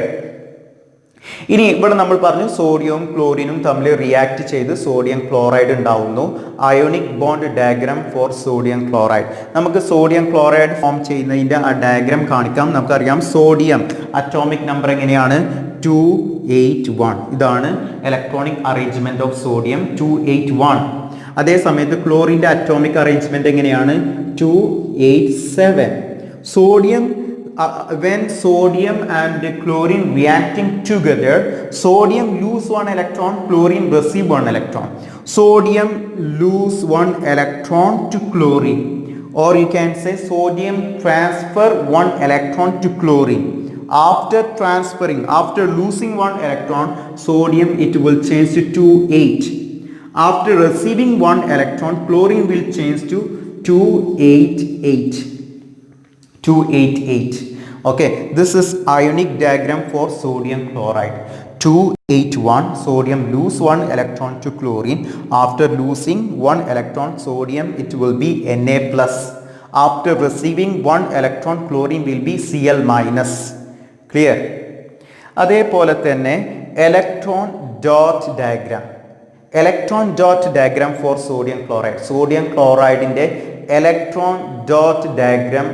ഇനി ഇവിടെ നമ്മൾ പറഞ്ഞു സോഡിയവും ക്ലോറിനും തമ്മിൽ റിയാക്ട് ചെയ്ത് സോഡിയം ക്ലോറൈഡ് ഉണ്ടാവുന്നു. Ionic bond diagram for sodium chloride. നമുക്ക് സോഡിയം ക്ലോറൈഡ് ഫോം ചെയ്യുന്നതിൻ്റെ ആ ഡയഗ്രാം കാണിക്കാം. നമുക്കറിയാം സോഡിയം അറ്റോമിക് നമ്പർ എങ്ങനെയാണ്? 281. ഇതാണ് ഇലക്ട്രോണിക് അറേഞ്ച്മെന്റ് ഓഫ് സോഡിയം, 281. അതേ സമയത്ത് ക്ലോറിൻ്റെ അറ്റോമിക് അറേഞ്ച്മെന്റ് എങ്ങനെയാണ്? 287. Sodium when sodium and chlorine reacting together, sodium lose 1 electron, chlorine receive 1 electron. Sodium lose 1 electron to chlorine, or you can say sodium transfer 1 electron to chlorine. After losing 1 electron, sodium it will change to 2,8. After receiving 1 electron, chlorine will change to 288. Okay, this is ionic diagram for sodium chloride. 281, sodium lose 1 electron to chlorine. After losing 1 electron, sodium it will be Na+. After receiving 1 electron, chlorine will be Cl-. Clear? അതേപോലെ തന്നെ electron dot diagram. Electron dot diagram for sodium chloride. Sodium ക്ലോറൈഡിൻ്റെ ഇലക്ട്രോൺ ഡോട്ട് ഡയഗ്രാം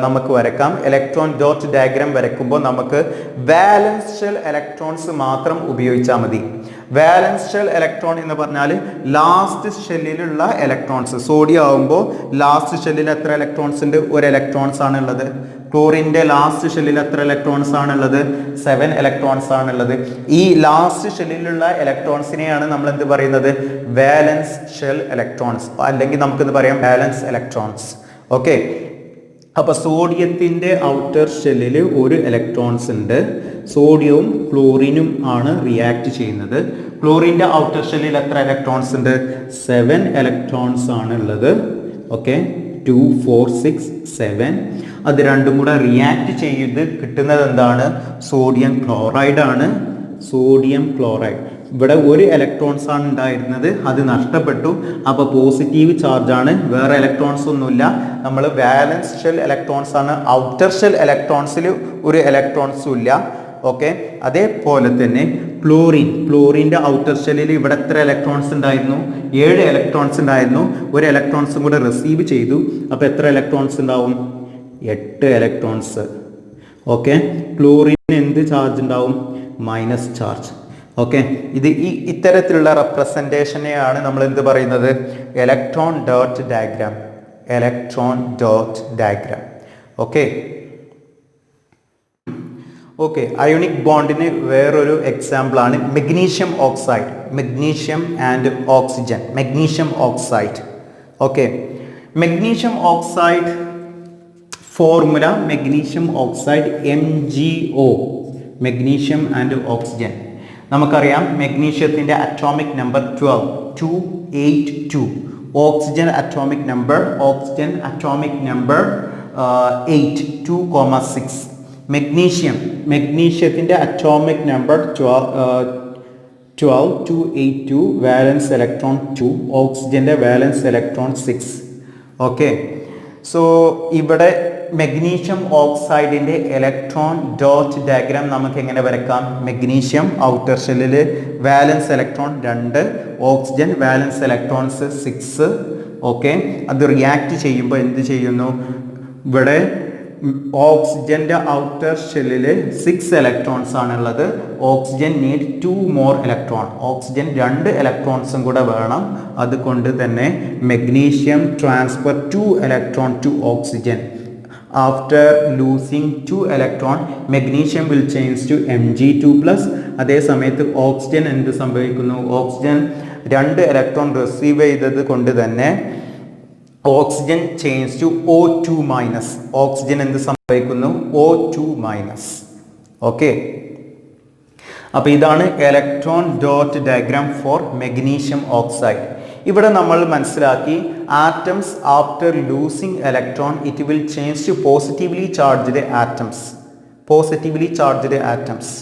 നമുക്ക് വരക്കാം. ഇലക്ട്രോൺ ഡോട്ട് ഡയഗ്രാം വരയ്ക്കുമ്പോൾ നമുക്ക് വാലൻസ് ഷെൽ ഇലക്ട്രോൺസ് മാത്രം ഉപയോഗിച്ചാൽ മതി. വാലൻസ് ഷെൽ ഇലക്ട്രോൺ എന്ന് പറഞ്ഞാൽ ലാസ്റ്റ് ഷെല്ലിലുള്ള ഇലക്ട്രോൺസ്. സോഡിയം ആകുമ്പോൾ ലാസ്റ്റ് ഷെല്ലിൽ എത്ര ഇലക്ട്രോൺസ് ഉണ്ട്? ഒരു ഇലക്ട്രോൺസ് ആണുള്ളത്. ക്ലോറിൻ്റെ ലാസ്റ്റ് ഷെല്ലിൽ എത്ര ഇലക്ട്രോൺസ് ആണുള്ളത്? 7 ഇലക്ട്രോൺസ് ആണുള്ളത്. ഈ ലാസ്റ്റ് ഷെല്ലിലുള്ള ഇലക്ട്രോൺസിനെയാണ് നമ്മൾ എന്ത് പറയുന്നത്? വാലൻസ് ഷെൽ ഇലക്ട്രോൺസ്, അല്ലെങ്കിൽ നമുക്കെന്ത് പറയാം? വാലൻസ് ഇലക്ട്രോൺസ്. ഓക്കെ, അപ്പോൾ സോഡിയത്തിൻ്റെ ഔട്ടർ ഷെല്ലിൽ ഒരു ഇലക്ട്രോൺസ് ഉണ്ട്. സോഡിയവും ക്ലോറിനും ആണ് റിയാക്ട് ചെയ്യുന്നത്. ക്ലോറിൻ്റെ ഔട്ടർ ഷെല്ലിൽ എത്ര ഇലക്ട്രോൺസ് ഉണ്ട്? 7 ഇലക്ട്രോൺസ് ആണ് ഉള്ളത്. ഓക്കെ, 2 4 6 7. അത് രണ്ടും കൂടെ റിയാക്ട് ചെയ്ത് കിട്ടുന്നത് എന്താണ്? സോഡിയം ക്ലോറൈഡ് ആണ്. Sodium chloride. ഇവിടെ ഒരു ഇലക്ട്രോൺസ് ആണ് ഉണ്ടായിരുന്നത്, അത് നഷ്ടപ്പെട്ടു. അപ്പോൾ പോസിറ്റീവ് ചാർജ് ആണ്, വേറെ ഇലക്ട്രോൺസ് ഒന്നുമില്ല. നമ്മൾ വാലൻസ് ഷെൽ ഇലക്ട്രോൺസ് ആണ്. ഔട്ടർ ഷെൽ ഇലക്ട്രോൺസിൽ ഒരു ഇലക്ട്രോൺസും ഇല്ല. ഓക്കെ, അതേപോലെ തന്നെ ക്ലോറിൻ്റെ ഔട്ടർ ഷെല്ലിൽ ഇവിടെ എത്ര ഇലക്ട്രോൺസ് ഉണ്ടായിരുന്നു? 7 ഇലക്ട്രോൺസ് ഉണ്ടായിരുന്നു. ഒരു ഇലക്ട്രോൺസും കൂടെ റിസീവ് ചെയ്തു. അപ്പോൾ എത്ര ഇലക്ട്രോൺസ് ഉണ്ടാവും? 8 ഇലക്ട്രോൺസ്. ഓക്കെ, ക്ലോറിന് എന്ത് ചാർജ് ഉണ്ടാവും? Minus charge. ഓക്കെ, ഇത്തരത്തിലുള്ള റെപ്രസെൻറ്റേഷനെയാണ് നമ്മൾ എന്ത് പറയുന്നത്? Electron dot diagram. Electron dot diagram. Okay okay ionic ബോണ്ടിന് വേറൊരു എക്സാമ്പിളാണ് magnesium oxide. Magnesium and oxygen. Magnesium oxide. Okay, magnesium oxide formula magnesium oxide MgO. Magnesium and oxygen. നമുക്കറിയാം മെഗ്നീഷ്യത്തിൻ്റെ atomic number 12 282. Oxygen atomic number 8 2,6. മെഗ്നീഷ്യത്തിൻ്റെ അറ്റോമിക് നമ്പർ 12 282. Valence electron 2. ഓക്സിജൻ്റെ വാലൻസ് ഇലക്ട്രോൺ 6. ഓക്കെ, സോ ഇവിടെ മെഗ്നീഷ്യം ഓക്സൈഡിൻ്റെ ഇലക്ട്രോൺ ഡോട്ട് ഡയഗ്രാം നമുക്ക് എങ്ങനെ വരക്കാം? മെഗ്നീഷ്യം ഔട്ടർ ഷെല്ലിൽ വാലൻസ് ഇലക്ട്രോൺ 2, ഓക്സിജൻ വാലൻസ് ഇലക്ട്രോൺസ് 6. ഓക്കെ, അത് റിയാക്ട് ചെയ്യുമ്പോൾ എന്ത് ചെയ്യുന്നു? ഇവിടെ ഓക്സിജൻ്റെ ഔട്ടർ ഷെല്ലിൽ 6 ഇലക്ട്രോൺസ് ആണുള്ളത്. Oxygen need 2 more electron. Oxygen 2 ഇലക്ട്രോൺസും കൂടെ വേണം. അതുകൊണ്ട് തന്നെ magnesium transfer 2 electron to oxygen. After losing 2 electron, magnesium will change to Mg2+. അതേ സമയത്ത് ഓക്സിജൻ എന്ത് സംഭവിക്കുന്നു? ഓക്സിജൻ 2 ഇലക്ട്രോൺ റിസീവ് ചെയ്തത് കൊണ്ട് തന്നെ oxygen change to O2-. Oxygen എന്ത് സംഭവിക്കുന്നു? O2-. ഓക്കെ, അപ്പോൾ ഇതാണ് electron dot diagram for magnesium oxide. ഇവിടെ നമ്മൾ മനസ്സിലാക്കി atoms after losing electron it will change to positively charged atoms. Positively charged atoms.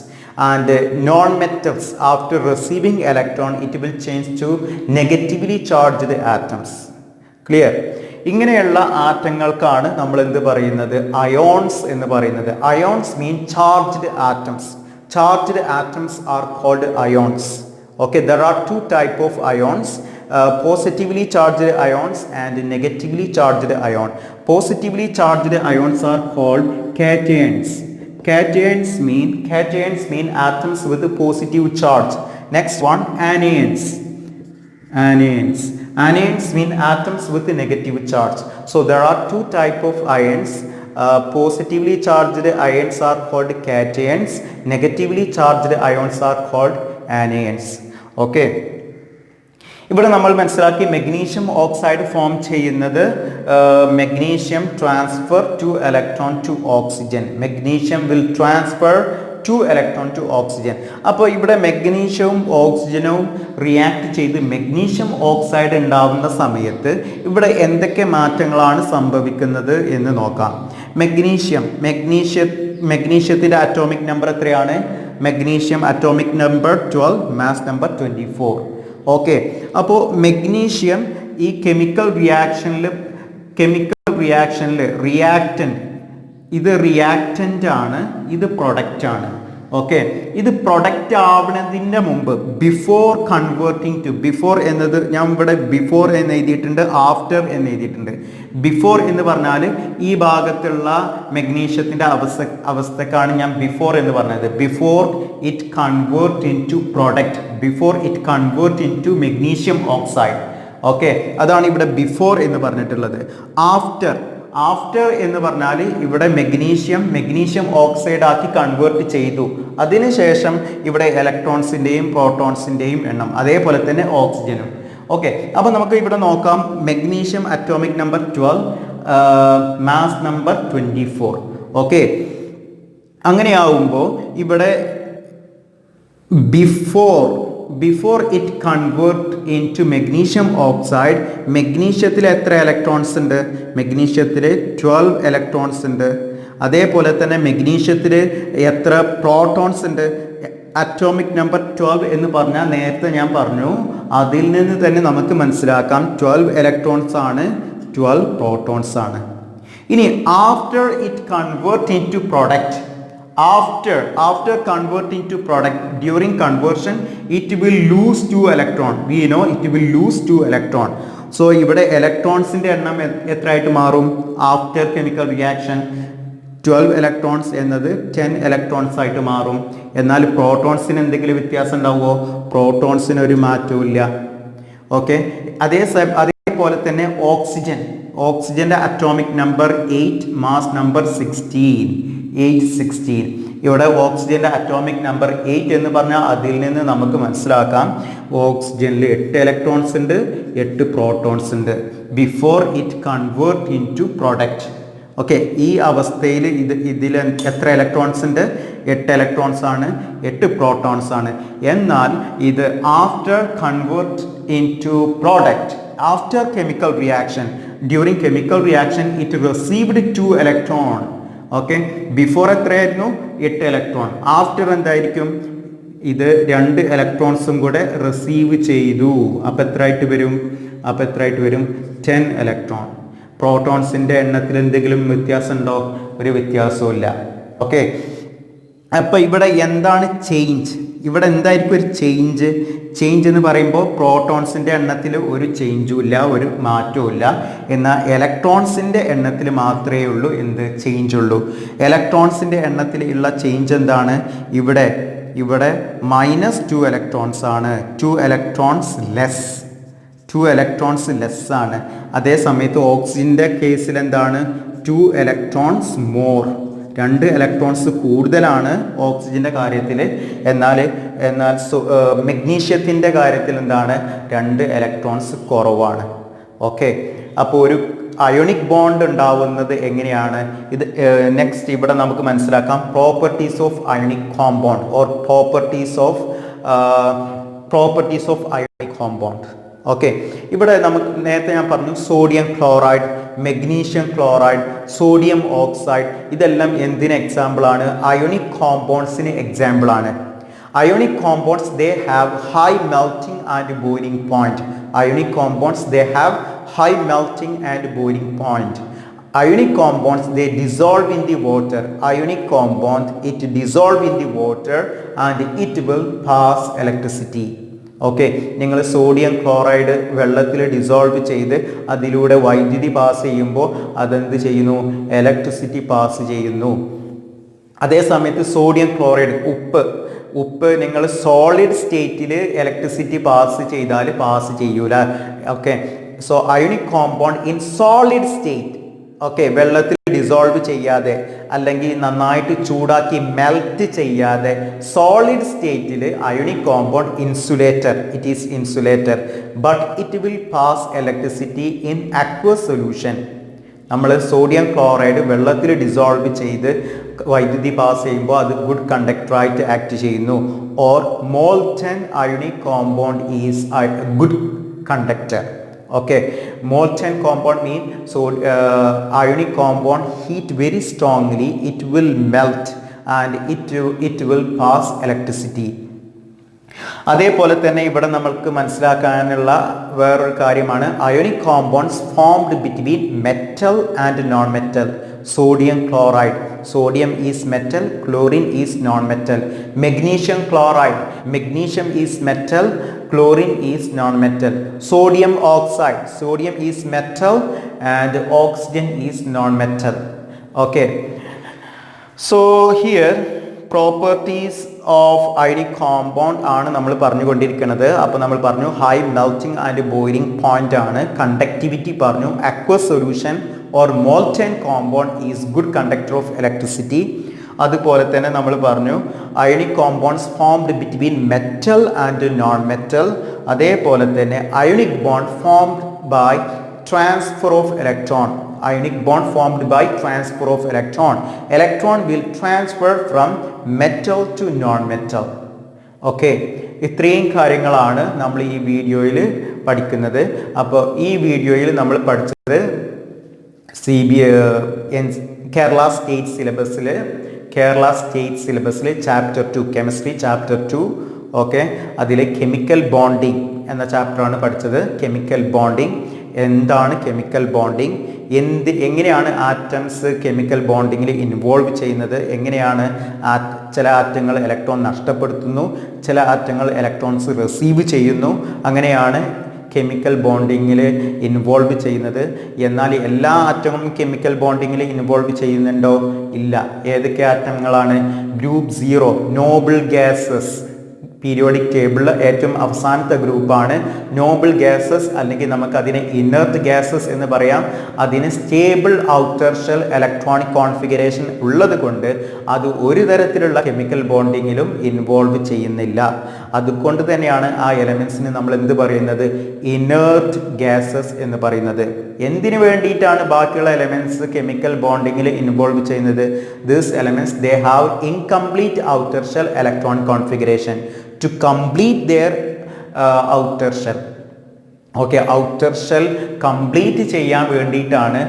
And non metals after receiving electron it will change to negatively charged atoms. Clear? ഇങ്ങനെയുള്ള ആറ്റങ്ങൾക്കാണ് നമ്മൾ എന്ത് പറയുന്നത്? അയോൺസ് എന്ന് പറയുന്നത്. Ions mean charged atoms. Charged atoms are called ions. Okay, there are 2 types of ions, positively charged ions and negatively charged ion. Positively charged ions are called cations. Cations mean atoms with a positive charge. Next one, anions. Anions mean atoms with a negative charge. So there are 2 types of ions. Positively charged ions are called cations. Negatively charged ions are called anions. Okay. ഇവിടെ നമ്മൾ മനസ്സിലാക്കി മെഗ്നീഷ്യം ഓക്സൈഡ് ഫോം ചെയ്യുന്നത് magnesium transfer 2 electron to oxygen. Magnesium will transfer 2 electron to oxygen. അപ്പോൾ ഇവിടെ മെഗ്നീഷ്യവും ഓക്സിജനും റിയാക്ട് ചെയ്ത് മെഗ്നീഷ്യം ഓക്സൈഡ് ഉണ്ടാവുന്ന സമയത്ത് ഇവിടെ എന്തൊക്കെ മാറ്റങ്ങളാണ് സംഭവിക്കുന്നത് എന്ന് നോക്കാം. മെഗ്നീഷ്യത്തിൻ്റെ അറ്റോമിക് നമ്പർ എത്രയാണ്? Magnesium atomic number 12, mass number 24. Okay, അപ്പോൾ മെഗ്നീഷ്യം ഈ കെമിക്കൽ റിയാക്ഷനിൽ റിയാക്റ്റൻ്റ്, ഇത് റിയാക്റ്റൻ്റ് ആണ്, ഇത് പ്രൊഡക്റ്റ് ആണ്. ഓക്കെ, ഇത് പ്രൊഡക്റ്റ് ആവുന്നതിൻ്റെ മുമ്പ് ബിഫോർ കൺവേർട്ടിങ് ടു, ബിഫോർ എന്നത് ഞാൻ ഇവിടെ ബിഫോർ എന്ന് എഴുതിയിട്ടുണ്ട്, ആഫ്റ്റർ എന്ന് എഴുതിയിട്ടുണ്ട്. ബിഫോർ എന്ന് പറഞ്ഞാൽ ഈ ഭാഗത്തുള്ള മെഗ്നീഷ്യത്തിൻ്റെ അവസ്ഥക്കാണ് ഞാൻ ബിഫോർ എന്ന് പറഞ്ഞത്. Before it convert into product, before it convert into magnesium oxide. Okay, അതാണ് ഇവിടെ ബിഫോർ എന്ന് പറഞ്ഞിട്ടുള്ളത്. ആഫ്റ്റർ, ആഫ്റ്റർ എന്ന് പറഞ്ഞാൽ ഇവിടെ മെഗ്നീഷ്യം ഓക്സൈഡ് ആക്കി കൺവേർട്ട് ചെയ്തു. അതിനുശേഷം ഇവിടെ ഇലക്ട്രോൺസിൻ്റെയും പ്രോട്ടോൺസിൻ്റെയും എണ്ണം, അതേപോലെ തന്നെ ഓക്സിജനും. ഓക്കെ, അപ്പോൾ നമുക്ക് ഇവിടെ നോക്കാം. Magnesium atomic number 12, mass number 24. Okay, അങ്ങനെയാവുമ്പോൾ ഇവിടെ before it convert into magnesium oxide, മെഗ്നീഷ്യത്തിൽ എത്ര ഇലക്ട്രോൺസ് ഉണ്ട്? മെഗ്നീഷ്യത്തിൽ 12 ഇലക്ട്രോൺസ് ഉണ്ട്. അതേപോലെ തന്നെ മെഗ്നീഷ്യത്തിൽ എത്ര പ്രോട്ടോൺസ് ഉണ്ട്? അറ്റോമിക് നമ്പർ 12 എന്ന് പറഞ്ഞാൽ നേരത്തെ ഞാൻ പറഞ്ഞു, അതിൽ നിന്ന് തന്നെ നമുക്ക് മനസ്സിലാക്കാം 12 ഇലക്ട്രോൺസ് ആണ്, 12 പ്രോട്ടോൺസ് ആണ്. ഇനി after it convert into product, after converting to product, during conversion it will lose 2 electron. We know it will lose 2 electron. So ഇവിടെ ഇലക്ട്രോൺസിൻ്റെ എണ്ണം എത്രയായിട്ട് മാറും? ആഫ്റ്റർ കെമിക്കൽ റിയാക്ഷൻ 12 ഇലക്ട്രോൺസ് എന്നത് 10 ഇലക്ട്രോൺസ് ആയിട്ട് മാറും. എന്നാൽ പ്രോട്ടോൺസിന് എന്തെങ്കിലും വ്യത്യാസം ഉണ്ടാവുമോ? പ്രോട്ടോൺസിന് ഒരു മാറ്റവും ഇല്ല. ഓക്കെ, അതേപോലെ തന്നെ ഓക്സിജൻ്റെ അറ്റോമിക് നമ്പർ 8, മാസ് നമ്പർ 16. ഇവിടെ ഓക്സിജൻ്റെ അറ്റോമിക് നമ്പർ 8 എന്ന് പറഞ്ഞാൽ അതിൽ നിന്ന് നമുക്ക് മനസ്സിലാക്കാം ഓക്സിജനിൽ 8 ഇലക്ട്രോൺസ് ഉണ്ട്, 8 പ്രോട്ടോൺസ് ഉണ്ട്. Before it convert into product. Okay, ഈ അവസ്ഥയിൽ ഇതിൽ എത്ര ഇലക്ട്രോൺസ് ഉണ്ട്? 8 ഇലക്ട്രോൺസ് ആണ്, 8 പ്രോട്ടോൺസ് ആണ്. എന്നാൽ ഇത് after convert into product, after chemical reaction, during chemical reaction it received 2 electron. Okay, before എത്രയായിരുന്നു? 8 ഇലക്ട്രോൺ. ആഫ്റ്റർ എന്തായിരിക്കും? ഇത് 2 ഇലക്ട്രോൺസും കൂടെ റിസീവ് ചെയ്തു. അപ്പോൾ എത്രയായിട്ട് വരും? 10 ഇലക്ട്രോൺ. പ്രോട്ടോൺസിൻ്റെ എണ്ണത്തിൽ എന്തെങ്കിലും വ്യത്യാസം ഉണ്ടോ? ഒരു വ്യത്യാസവും ഇല്ല. ഓക്കെ, അപ്പോൾ ഇവിടെ എന്താണ് ചേഞ്ച്? ഇവിടെ എന്തായിരിക്കും ഒരു ചേഞ്ച് എന്ന് പറയുമ്പോൾ പ്രോട്ടോൺസിൻ്റെ എണ്ണത്തിൽ ഒരു ചേഞ്ചും ഇല്ല, ഒരു മാറ്റവും ഇല്ല. എന്നാൽ ഇലക്ട്രോൺസിൻ്റെ എണ്ണത്തിൽ മാത്രമേ ഉള്ളൂ എന്ത് ചേഞ്ച് ഉള്ളൂ. ഇലക്ട്രോൺസിൻ്റെ എണ്ണത്തിൽ ഉള്ള ചേഞ്ച് എന്താണ്? ഇവിടെ -2 ഇലക്ട്രോൺസ് ആണ്, 2 ഇലക്ട്രോൺസ് ലെസ് ആണ്. അതേ സമയത്ത് ഓക്സിജൻ്റെ കേസിൽ എന്താണ്? 2 ഇലക്ട്രോൺസ് മോർ, 2 ഇലക്ട്രോൺസ് കൂടുതലാണ് ഓക്സിജൻ്റെ കാര്യത്തിൽ. എന്നാൽ മെഗ്നീഷ്യത്തിൻ്റെ കാര്യത്തിൽ എന്താണ്? 2 ഇലക്ട്രോൺസ് കുറവാണ്. ഓക്കെ, അപ്പോൾ ഒരു അയോണിക് ബോണ്ട് ഉണ്ടാവുന്നത് എങ്ങനെയാണ്? ഇത് നെക്സ്റ്റ് ഇവിടെ നമുക്ക് മനസ്സിലാക്കാം. Properties of ionic compound or properties of ionic compound. Okay, ഇവിടെ നമുക്ക് നേരത്തെ ഞാൻ പറഞ്ഞു sodium chloride, magnesium chloride, sodium oxide, ഇതെല്ലാം എന്തിന് എക്സാമ്പിളാണ്? അയോണിക് കോമ്പൗണ്ട്സിന് എക്സാമ്പിളാണ്. Ionic compounds, they have high melting and boiling point. Ionic compounds, they have high melting and boiling point. Ionic compounds, they dissolve in the water. Ionic compound, it dissolve in the water and it will pass electricity. Okay, നിങ്ങൾ സോഡിയം ക്ലോറൈഡ് വെള്ളത്തിൽ ഡിസോൾവ് ചെയ്ത് അതിലൂടെ വൈദ്യുതി പാസ് ചെയ്യുമ്പോൾ അതെന്ത് ചെയ്യുന്നു? ഇലക്ട്രിസിറ്റി പാസ് ചെയ്യുന്നു. അതേ സമയത്ത് സോഡിയം ക്ലോറൈഡ്, ഉപ്പ് നിങ്ങൾ സോളിഡ് സ്റ്റേറ്റിൽ ഇലക്ട്രിസിറ്റി പാസ് ചെയ്താൽ പാസ് ചെയ്യൂല. Okay, so ionic compound in solid state, okay, വെള്ളത്തിൽ ഡിസോൾവ് ചെയ്യാതെ അല്ലെങ്കിൽ നന്നായിട്ട് ചൂടാക്കി മെൽറ്റ് ചെയ്യാതെ സോളിഡ് സ്റ്റേറ്റിൽ ionic compound it is insulator, but it will pass electricity in aqueous solution. നമ്മൾ സോഡിയം ക്ലോറൈഡ് വെള്ളത്തിൽ ഡിസോൾവ് ചെയ്ത് വൈദ്യുതി പാസ് ചെയ്യുമ്പോൾ അത് ഗുഡ് കണ്ടക്ടറായിട്ട് ആക്ട് ചെയ്യുന്നു. Or molten ionic compound is good conductor. Okay, molten compound means ionic compound heat very strongly, it will melt and it will pass electricity. അതേപോലെ തന്നെ ഇവിടെ നമുക്ക് മനസ്സിലാക്കാനുള്ള വേറൊരു കാര്യമാണ് ionic compounds formed between metal and non metal. sodium chloride. Sodium is metal, chlorine is non-metal. Magnesium chloride. Magnesium is metal, chlorine is non-metal. Sodium oxide. Sodium is metal and oxygen is non-metal. Okay. So here properties of ionic compound ആണ് നമ്മൾ പറഞ്ഞുകൊണ്ടിരിക്കുന്നത്. അപ്പോൾ നമ്മൾ പറഞ്ഞു high melting and boiling point ആണ്. കണ്ടക്ടിവിറ്റി പറഞ്ഞു. Aqueous solution or molten compound is good conductor of electricity. അതുപോലെ തന്നെ നമ്മൾ പറഞ്ഞു ionic compounds formed between metal and non metal. അതേപോലെ തന്നെ ionic bond formed by transfer of electron. Ionic bond formed by transfer of electron. Electron will transfer from metal to non-metal. Okay, ഇത്രയും കാര്യങ്ങളാണ് നമ്മൾ ഈ വീഡിയോയിൽ പഠിക്കുന്നത്. അപ്പോൾ ഈ വീഡിയോയിൽ നമ്മൾ പഠിച്ചത് കേരള സ്റ്റേറ്റ് സിലബസിൽ ചാപ്റ്റർ 2 കെമിസ്ട്രി ചാപ്റ്റർ 2. ഓക്കെ, അതിലെ കെമിക്കൽ ബോണ്ടിങ് എന്ന ചാപ്റ്ററാണ് പഠിച്ചത്. കെമിക്കൽ ബോണ്ടിങ് എന്താണ്, കെമിക്കൽ ബോണ്ടിങ് എങ്ങനെയാണ് ആറ്റംസ് കെമിക്കൽ ബോണ്ടിങ്ങിൽ ഇൻവോൾവ് ചെയ്യുന്നത്, എങ്ങനെയാണ് ചില ആറ്റങ്ങൾ ഇലക്ട്രോൺ നഷ്ടപ്പെടുത്തുന്നു, ചില ആറ്റങ്ങൾ ഇലക്ട്രോൺസ് റിസീവ് ചെയ്യുന്നു, അങ്ങനെയാണ് കെമിക്കൽ ബോണ്ടിങ്ങിൽ ഇൻവോൾവ് ചെയ്യുന്നത്. എന്നാൽ എല്ലാ ആറ്റങ്ങളും കെമിക്കൽ ബോണ്ടിങ്ങിൽ ഇൻവോൾവ് ചെയ്യുന്നുണ്ടോ? ഇല്ല. ഏതൊക്കെ ആറ്റങ്ങളാണ്? Group 0 noble gases. പീരിയോഡിക് ടേബിളിൽ ഏറ്റവും അവസാനത്തെ ഗ്രൂപ്പാണ് നോബിൾ ഗ്യാസസ്, അല്ലെങ്കിൽ നമുക്കതിനെ ഇനർട്ട് ഗ്യാസസ് എന്ന് പറയാം. അതിന് stable outer shell electronic configuration ഉള്ളത് കൊണ്ട് അത് ഒരു തരത്തിലുള്ള കെമിക്കൽ ബോണ്ടിങ്ങിലും ഇൻവോൾവ് ചെയ്യുന്നില്ല. അതുകൊണ്ട് തന്നെയാണ് ആ എലമെൻസിന് നമ്മൾ എന്ത് പറയുന്നത്? ഇനർട്ട് ഗ്യാസസ് എന്ന് പറയുന്നത്. എന്തിനു വേണ്ടിയിട്ടാണ് ബാക്കിയുള്ള എലമെൻറ്റ്സ് കെമിക്കൽ ബോണ്ടിങ്ങിൽ ഇൻവോൾവ് ചെയ്യുന്നത്? This elements they have incomplete outer shell electronic configuration to complete their outer shell. Okay, outer shell complete ചെയ്യാൻ വേണ്ടിയിട്ടാണ്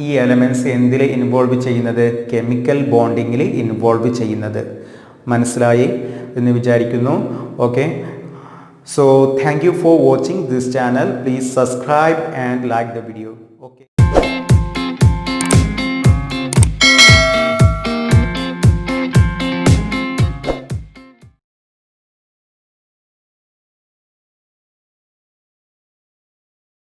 ഈ എലമെൻറ്റ്സ് എന്തിൽ ഇൻവോൾവ് ചെയ്യുന്നത്? കെമിക്കൽ ബോണ്ടിങ്ങിൽ ഇൻവോൾവ് ചെയ്യുന്നത്. മനസ്സിലായി എന്ന് വിചാരിക്കുന്നു. Okay, so thank you for watching this channel. Please subscribe and like the video. Okay.